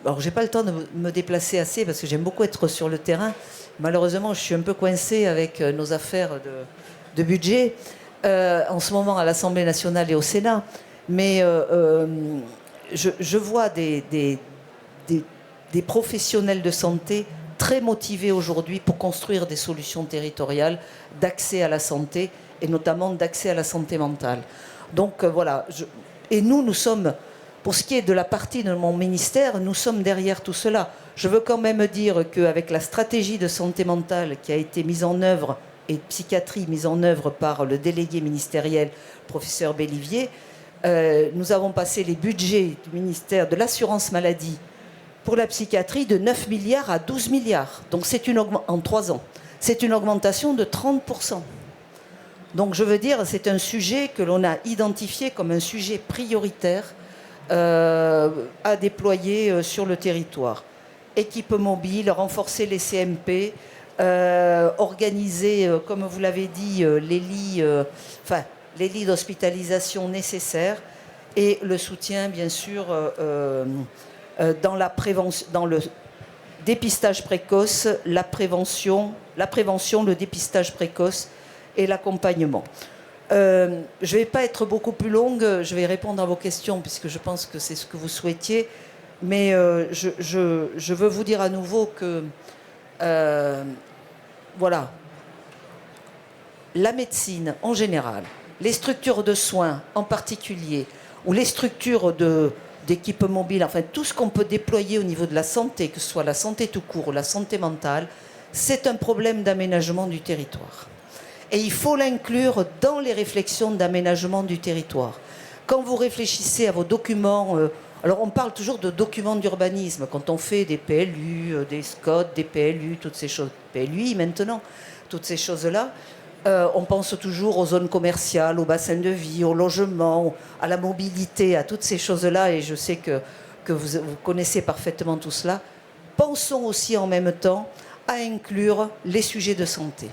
Speaker 9: alors j'ai pas le temps de me déplacer assez parce que j'aime beaucoup être sur le terrain. Malheureusement, je suis un peu coincée avec nos affaires de budget en ce moment à l'Assemblée nationale et au Sénat. Mais je vois des professionnels de santé très motivés aujourd'hui pour construire des solutions territoriales d'accès à la santé et notamment d'accès à la santé mentale. Donc voilà. Et nous sommes, pour ce qui est de la partie de mon ministère, nous sommes derrière tout cela. Je veux quand même dire qu'avec la stratégie de santé mentale qui a été mise en œuvre et de psychiatrie mise en œuvre par le délégué ministériel, professeur Bellivier, nous avons passé les budgets du ministère de l'assurance maladie pour la psychiatrie de 9 milliards à 12 milliards. Donc en 3 ans. C'est une augmentation de 30%. Donc je veux dire, c'est un sujet que l'on a identifié comme un sujet prioritaire à déployer sur le territoire. Équipe mobile, renforcer les CMP, organiser, comme vous l'avez dit, les lits d'hospitalisation nécessaires et le soutien, bien sûr, dans le dépistage précoce, la prévention, le dépistage précoce et l'accompagnement. Je ne vais pas être beaucoup plus longue, je vais répondre à vos questions puisque je pense que c'est ce que vous souhaitiez, mais je veux vous dire à nouveau que voilà, la médecine en général, les structures de soins en particulier, ou les structures d'équipes mobiles, enfin tout ce qu'on peut déployer au niveau de la santé, que ce soit la santé tout court ou la santé mentale, c'est un problème d'aménagement du territoire. Et il faut l'inclure dans les réflexions d'aménagement du territoire. Quand vous réfléchissez à vos documents, alors on parle toujours de documents d'urbanisme, quand on fait des PLU, des SCOT, des PLU, toutes ces choses, PLUI maintenant, toutes ces choses-là, on pense toujours aux zones commerciales, aux bassins de vie, au logement, à la mobilité, à toutes ces choses-là, et je sais que vous connaissez parfaitement tout cela. Pensons aussi en même temps à inclure les sujets de santé.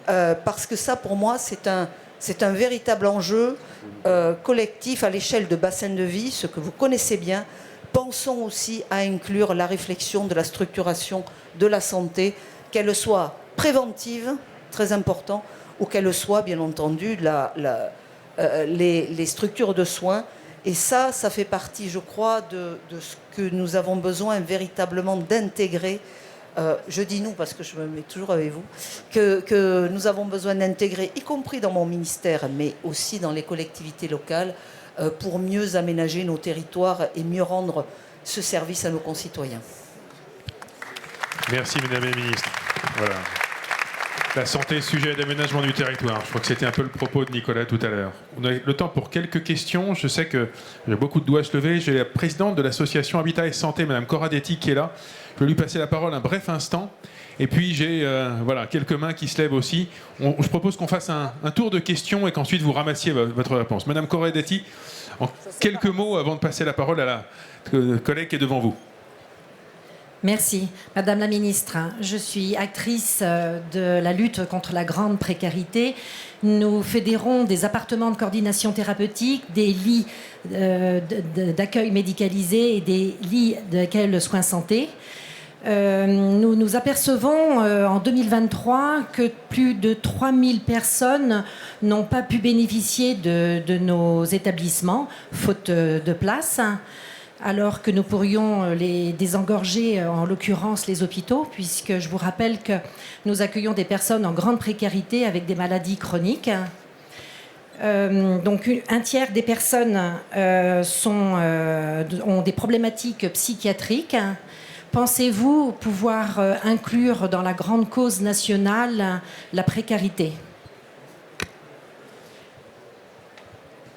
Speaker 9: Parce que ça, pour moi, c'est un véritable enjeu collectif à l'échelle de bassins de vie, ce que vous connaissez bien. Pensons aussi à inclure la réflexion de la structuration de la santé, qu'elle soit préventive, très important, ou qu'elle soit, bien entendu, les structures de soins. Et ça fait partie, je crois, de ce que nous avons besoin véritablement d'intégrer. Je dis nous parce que je me mets toujours avec vous, que nous avons besoin d'intégrer, y compris dans mon ministère, mais aussi dans les collectivités locales, pour mieux aménager nos territoires et mieux rendre ce service à nos concitoyens.
Speaker 3: Merci, Mesdames les ministres. Voilà. La santé, sujet d'aménagement du territoire. Je crois que c'était un peu le propos de Nicolas tout à l'heure. On a le temps pour quelques questions. Je sais que j'ai beaucoup de doigts à se lever. J'ai la présidente de l'association Habitat et Santé, Madame Corradetti, qui est là. Je vais lui passer la parole un bref instant. Et puis j'ai quelques mains qui se lèvent aussi. Je propose qu'on fasse un tour de questions et qu'ensuite vous ramassiez votre réponse. Madame Corradetti, en quelques mots avant de passer la parole à la collègue qui est devant vous.
Speaker 10: Merci. Madame la ministre, je suis actrice de la lutte contre la grande précarité. Nous fédérons des appartements de coordination thérapeutique, des lits d'accueil médicalisé et des lits d'accueil de soins santé. Nous nous apercevons en 2023 que plus de 3000 personnes n'ont pas pu bénéficier de nos établissements, faute de place, alors que nous pourrions les désengorger, en l'occurrence les hôpitaux, puisque je vous rappelle que nous accueillons des personnes en grande précarité avec des maladies chroniques. Donc un tiers des personnes ont des problématiques psychiatriques. Pensez-vous pouvoir inclure dans la grande cause nationale la précarité ?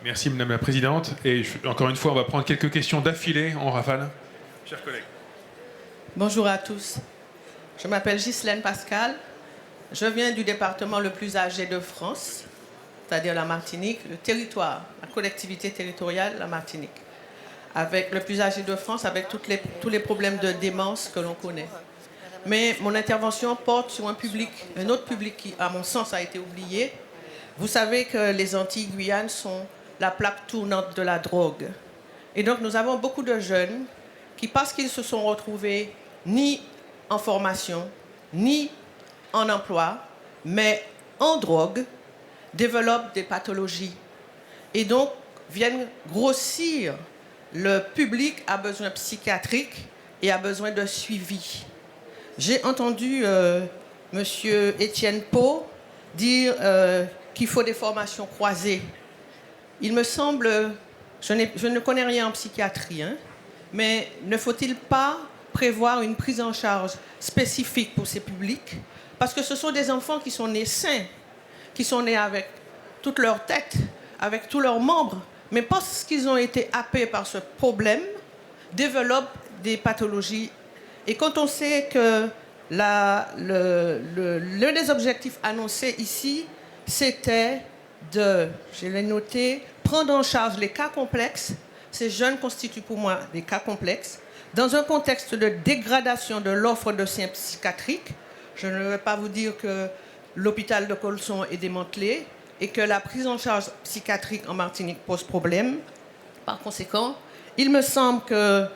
Speaker 3: Merci Madame la Présidente. Et encore une fois, on va prendre quelques questions d'affilée en rafale. Chers collègues.
Speaker 11: Bonjour à tous. Je m'appelle Ghislaine Pascal. Je viens du département le plus âgé de France, c'est-à-dire la Martinique, le territoire, la collectivité territoriale, la Martinique. Avec le plus âgé de France, avec tous les problèmes de démence que l'on connaît. Mais mon intervention porte sur un autre public qui, à mon sens, a été oublié. Vous savez que les Antilles-Guyane sont la plaque tournante de la drogue. Et donc nous avons beaucoup de jeunes qui, parce qu'ils se sont retrouvés ni en formation, ni en emploi, mais en drogue, développent des pathologies. Et donc viennent grossir. Le public a besoin psychiatrique et a besoin de suivi. J'ai entendu Monsieur Étienne Pau dire qu'il faut des formations croisées. Il me semble, je ne connais rien en psychiatrie, hein, mais ne faut-il pas prévoir une prise en charge spécifique pour ces publics? Parce que ce sont des enfants qui sont nés sains, qui sont nés avec toute leur tête, avec tous leurs membres, mais parce qu'ils ont été happés par ce problème, développent des pathologies. Et quand on sait que l'un des objectifs annoncés ici, c'était de, je l'ai noté, prendre en charge les cas complexes. Ces jeunes constituent pour moi des cas complexes. Dans un contexte de dégradation de l'offre de soins psychiatriques, je ne vais pas vous dire que l'hôpital de Colson est démantelé et que la prise en charge psychiatrique en Martinique pose problème. Par conséquent, il me semble que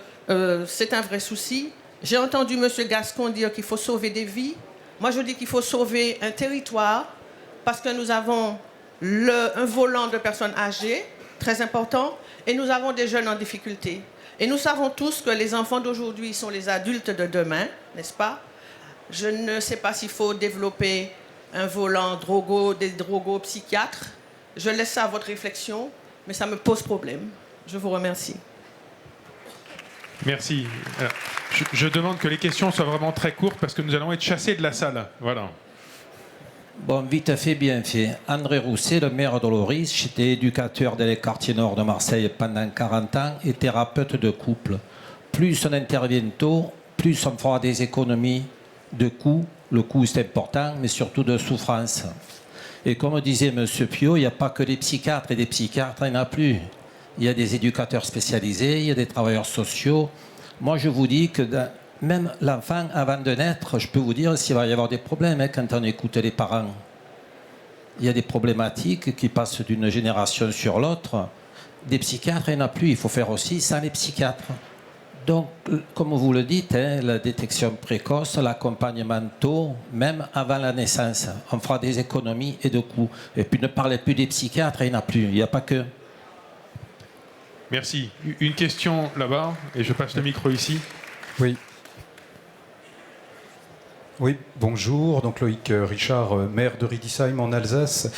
Speaker 11: c'est un vrai souci. J'ai entendu M. Gascon dire qu'il faut sauver des vies. Moi, je dis qu'il faut sauver un territoire parce que nous avons un volant de personnes âgées, très important, et nous avons des jeunes en difficulté. Et nous savons tous que les enfants d'aujourd'hui sont les adultes de demain, n'est-ce pas? Je ne sais pas s'il faut développer un volant des drogopsychiatres. Je laisse ça à votre réflexion, mais ça me pose problème. Je vous remercie.
Speaker 3: Merci. Alors, je demande que les questions soient vraiment très courtes parce que nous allons être chassés de la salle. Voilà.
Speaker 12: Bon, vite fait, bien fait. André Rousset, le maire de Loris, j'étais éducateur dans les quartiers nord de Marseille pendant 40 ans et thérapeute de couple. Plus on intervient tôt, plus on fera des économies de coûts. Le coût, c'est important, mais surtout de souffrance. Et comme disait M. Pio, il n'y a pas que des psychiatres, et des psychiatres, il n'y en a plus. Il y a des éducateurs spécialisés, il y a des travailleurs sociaux. Moi, je vous dis que même l'enfant, avant de naître, je peux vous dire s'il va y avoir des problèmes quand on écoute les parents. Il y a des problématiques qui passent d'une génération sur l'autre. Des psychiatres, il n'y en a plus. Il faut faire aussi sans les psychiatres. Donc, comme vous le dites, la détection précoce, l'accompagnement tôt, même avant la naissance. On fera des économies et de coûts. Et puis, ne parlez plus des psychiatres, il n'y en a plus. Il n'y a pas que...
Speaker 3: Merci. Une question là-bas, et je passe le micro ici.
Speaker 5: Oui. Oui, bonjour. Donc Loïc Richard, maire de Riedisheim en Alsace.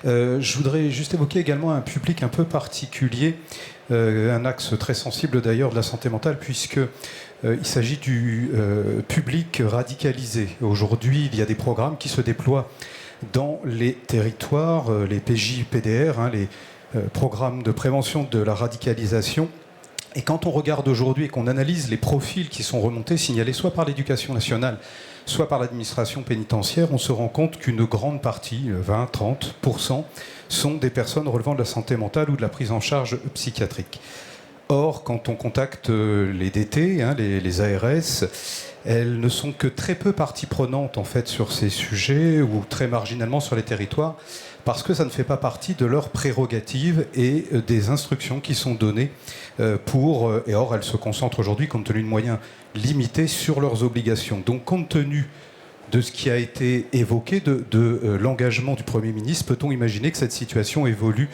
Speaker 5: Je voudrais juste évoquer également un public un peu particulier, un axe très sensible d'ailleurs de la santé mentale, puisque il s'agit du public radicalisé. Aujourd'hui, il y a des programmes qui se déploient dans les territoires, les PJ-PDR, les programme de prévention de la radicalisation. Et quand on regarde aujourd'hui et qu'on analyse les profils qui sont remontés, signalés soit par l'éducation nationale, soit par l'administration pénitentiaire, on se rend compte qu'une grande partie, 20-30%, sont des personnes relevant de la santé mentale ou de la prise en charge psychiatrique. Or, quand on contacte les DT, les ARS, elles ne sont que très peu partie prenante en fait sur ces sujets ou très marginalement sur les territoires, parce que ça ne fait pas partie de leurs prérogatives et des instructions qui sont données et or elles se concentrent aujourd'hui, compte tenu de moyens limités, sur leurs obligations. Donc compte tenu de ce qui a été évoqué, de l'engagement du Premier ministre, peut-on imaginer que cette situation évolue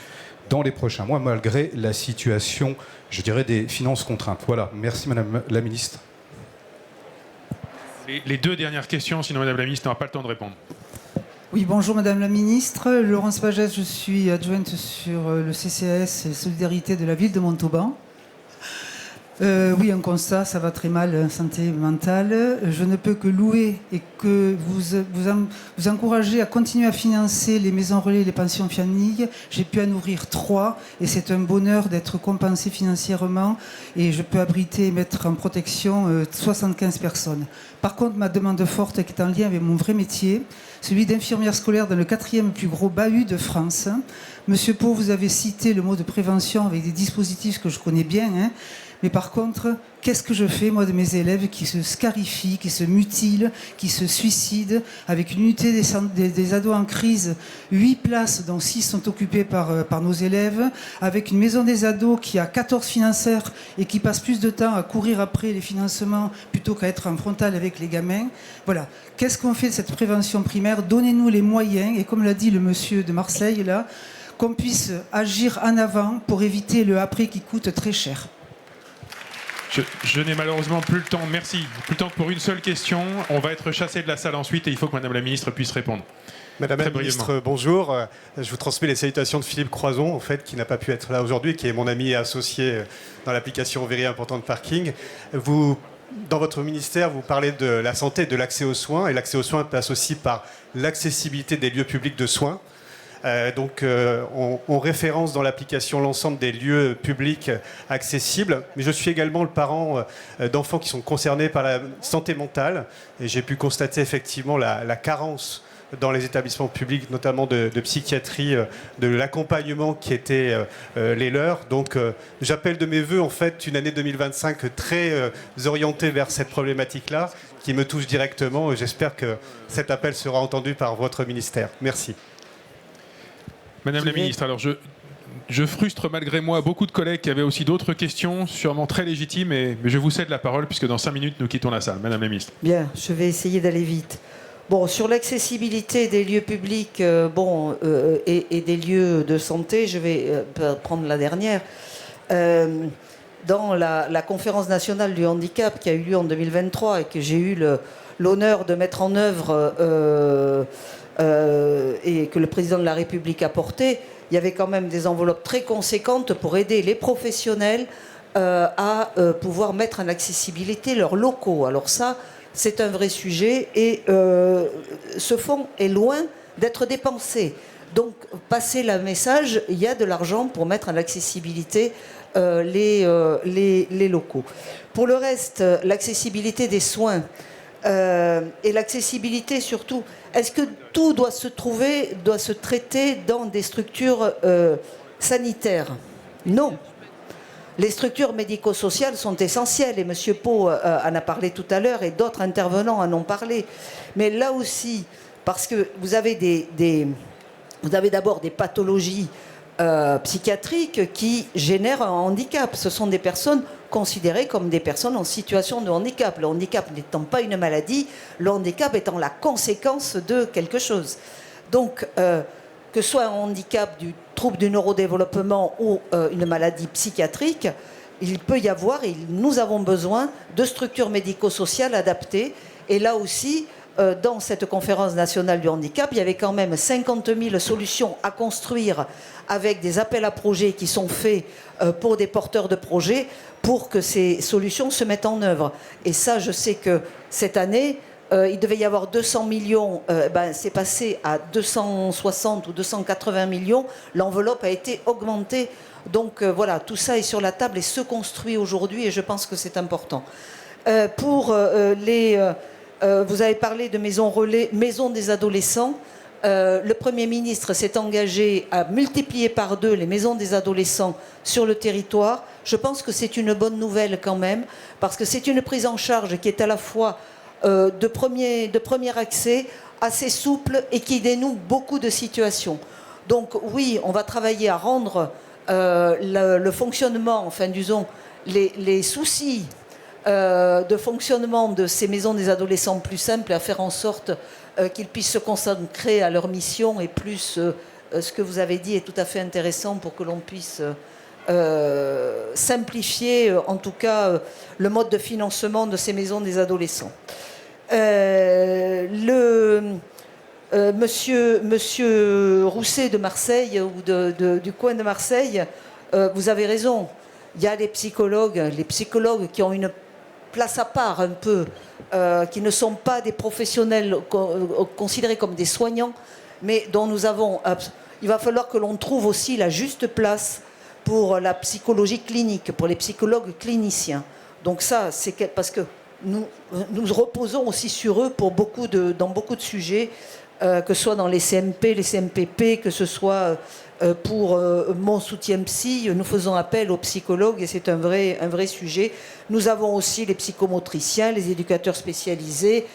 Speaker 5: dans les prochains mois, malgré la situation, je dirais, des finances contraintes? Voilà, merci Madame la Ministre.
Speaker 3: Les deux dernières questions, sinon Madame la Ministre n'aura pas le temps de répondre.
Speaker 13: Oui, bonjour Madame la Ministre. Laurence Pagès, je suis adjointe sur le CCAS et Solidarité de la ville de Montauban. Oui, un constat, ça va très mal, santé mentale. Je ne peux que louer et que vous encourager à continuer à financer les maisons relais et les pensions familles. J'ai pu en ouvrir 3 et c'est un bonheur d'être compensé financièrement et je peux abriter et mettre en protection 75 personnes. Par contre, ma demande forte qui est en lien avec mon vrai métier, celui d'infirmière scolaire dans le 4e plus gros bahut de France. Monsieur Pau, vous avez cité le mot de prévention avec des dispositifs que je connais bien, mais par contre, qu'est-ce que je fais, moi, de mes élèves qui se scarifient, qui se mutilent, qui se suicident, avec une unité des ados en crise, 8 places, dont 6 sont occupées par nos élèves, avec une maison des ados qui a 14 financeurs et qui passe plus de temps à courir après les financements plutôt qu'à être en frontal avec les gamins. Voilà. Qu'est-ce qu'on fait de cette prévention primaire? Donnez-nous les moyens, et comme l'a dit le monsieur de Marseille, là, qu'on puisse agir en avant pour éviter le après qui coûte très cher.
Speaker 3: Je n'ai malheureusement plus le temps, merci, plus le temps que pour une seule question. On va être chassé de la salle ensuite et il faut que Madame la Ministre puisse répondre.
Speaker 14: Madame la Ministre, bonjour. Je vous transmets les salutations de Philippe Croison, en fait, qui n'a pas pu être là aujourd'hui, qui est mon ami et associé dans l'application Very Important Parking. Vous, dans votre ministère, vous parlez de la santé et de l'accès aux soins, et l'accès aux soins passe aussi par l'accessibilité des lieux publics de soins. On référence dans l'application l'ensemble des lieux publics accessibles, mais je suis également le parent d'enfants qui sont concernés par la santé mentale, et j'ai pu constater effectivement la carence dans les établissements publics, notamment de psychiatrie, de l'accompagnement qui était les leurs. Donc j'appelle de mes voeux en fait une année 2025 très orientée vers cette problématique-là, qui me touche directement. J'espère que cet appel sera entendu par votre ministère. Merci.
Speaker 3: Madame la Ministre, alors je frustre malgré moi beaucoup de collègues qui avaient aussi d'autres questions, sûrement très légitimes, mais je vous cède la parole puisque dans 5 minutes nous quittons la salle. Madame la Ministre.
Speaker 9: Bien, je vais essayer d'aller vite. Bon, sur l'accessibilité des lieux publics et des lieux de santé, je vais prendre la dernière. Dans la conférence nationale du handicap qui a eu lieu en 2023 et que j'ai eu l'honneur de mettre en œuvre et que le président de la République a porté, il y avait quand même des enveloppes très conséquentes pour aider les professionnels à pouvoir mettre en accessibilité leurs locaux. Alors ça, c'est un vrai sujet et ce fonds est loin d'être dépensé. Donc, passer le message, il y a de l'argent pour mettre en accessibilité les locaux. Pour le reste, l'accessibilité des soins et l'accessibilité surtout, est-ce que tout doit se traiter dans des structures sanitaires? Non. Les structures médico-sociales sont essentielles et M. Pau en a parlé tout à l'heure et d'autres intervenants en ont parlé. Mais là aussi, parce que vous avez d'abord des pathologies psychiatriques qui génèrent un handicap. Ce sont des personnes considérées comme des personnes en situation de handicap. Le handicap n'étant pas une maladie, le handicap étant la conséquence de quelque chose. Donc, que ce soit un handicap du trouble du neurodéveloppement ou une maladie psychiatrique, il peut y avoir, et nous avons besoin de structures médico-sociales adaptées. Et là aussi, dans cette conférence nationale du handicap, il y avait quand même 50 000 solutions à construire avec des appels à projets qui sont faits pour des porteurs de projets pour que ces solutions se mettent en œuvre. Et ça, je sais que cette année, il devait y avoir 200 millions, c'est passé à 260 ou 280 millions. L'enveloppe a été augmentée. Donc voilà, tout ça est sur la table et se construit aujourd'hui et je pense que c'est important. Vous avez parlé de maisons relais, maisons des adolescents. Le Premier ministre s'est engagé à multiplier par 2 les maisons des adolescents sur le territoire. Je pense que c'est une bonne nouvelle quand même, parce que c'est une prise en charge qui est à la fois de premier accès, assez souple et qui dénoue beaucoup de situations. Donc oui, on va travailler à rendre le fonctionnement, enfin disons, les soucis de fonctionnement de ces maisons des adolescents plus simples et à faire en sorte qu'ils puissent se consacrer à leur mission et plus ce que vous avez dit est tout à fait intéressant pour que l'on puisse simplifier en tout cas le mode de financement de ces maisons des adolescents. Monsieur Rousset de Marseille ou du coin de Marseille, vous avez raison. Il y a les psychologues qui ont une place à part un peu, qui ne sont pas des professionnels considérés comme des soignants, mais dont nous avons... Il va falloir que l'on trouve aussi la juste place pour la psychologie clinique, pour les psychologues cliniciens. Donc ça, c'est parce que nous reposons aussi sur eux dans beaucoup de sujets, que ce soit dans les CMP, les CMPP, que ce soit pour mon soutien psy, nous faisons appel aux psychologues et c'est un vrai sujet. Nous avons aussi les psychomotriciens, les éducateurs spécialisés,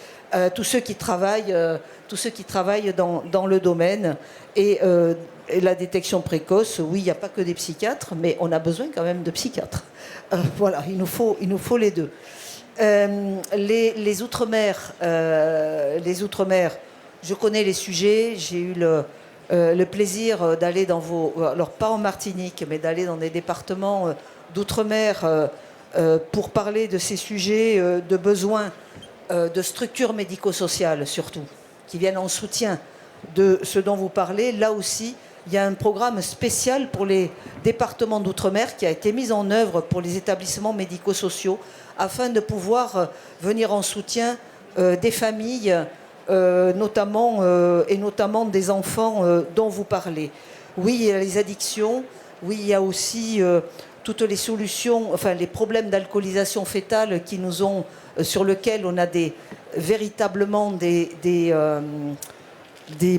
Speaker 9: tous ceux qui travaillent dans le domaine. Et la détection précoce, oui, il n'y a pas que des psychiatres, mais on a besoin quand même de psychiatres. Voilà, il nous faut les deux. Les Outre-mer, je connais les sujets, j'ai eu le plaisir d'aller alors pas en Martinique, mais d'aller dans des départements d'outre-mer pour parler de ces sujets de besoins de structures médico-sociales surtout, qui viennent en soutien de ce dont vous parlez. Là aussi, il y a un programme spécial pour les départements d'outre-mer qui a été mis en œuvre pour les établissements médico-sociaux afin de pouvoir venir en soutien des familles, notamment des enfants dont vous parlez. Oui, il y a les addictions, oui, il y a aussi toutes les solutions, enfin les problèmes d'alcoolisation fœtale qui nous ont, sur lesquels on a véritablement des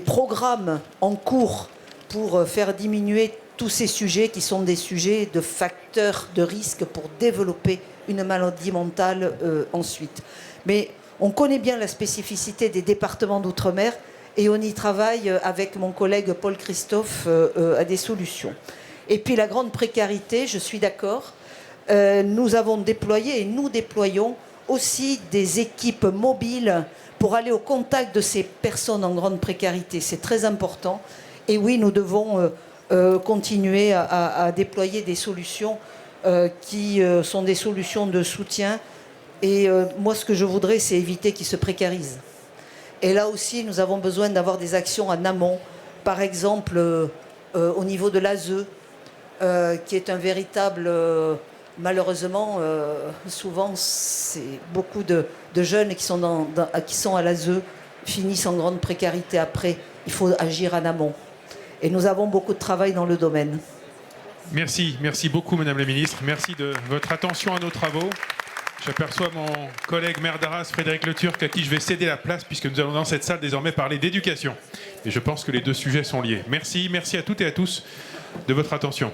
Speaker 9: programmes en cours pour faire diminuer tous ces sujets qui sont des sujets de facteurs de risque pour développer une maladie mentale ensuite. Mais on connaît bien la spécificité des départements d'outre-mer et on y travaille avec mon collègue Paul Christophe à des solutions. Et puis la grande précarité, je suis d'accord, nous avons déployé et nous déployons aussi des équipes mobiles pour aller au contact de ces personnes en grande précarité. C'est très important. Et oui, nous devons continuer à déployer des solutions qui sont des solutions de soutien. Et moi, ce que je voudrais, c'est éviter qu'ils se précarisent. Et là aussi, nous avons besoin d'avoir des actions en amont. Par exemple, au niveau de l'ASE, qui est un véritable... malheureusement, souvent, c'est beaucoup de jeunes qui sont à l'ASE finissent en grande précarité après. Il faut agir en amont. Et nous avons beaucoup de travail dans le domaine.
Speaker 3: Merci beaucoup, Madame la Ministre. Merci de votre attention à nos travaux. J'aperçois mon collègue maire d'Arras, Frédéric Le Turc, à qui je vais céder la place, puisque nous allons dans cette salle désormais parler d'éducation. Et je pense que les deux sujets sont liés. Merci à toutes et à tous de votre attention.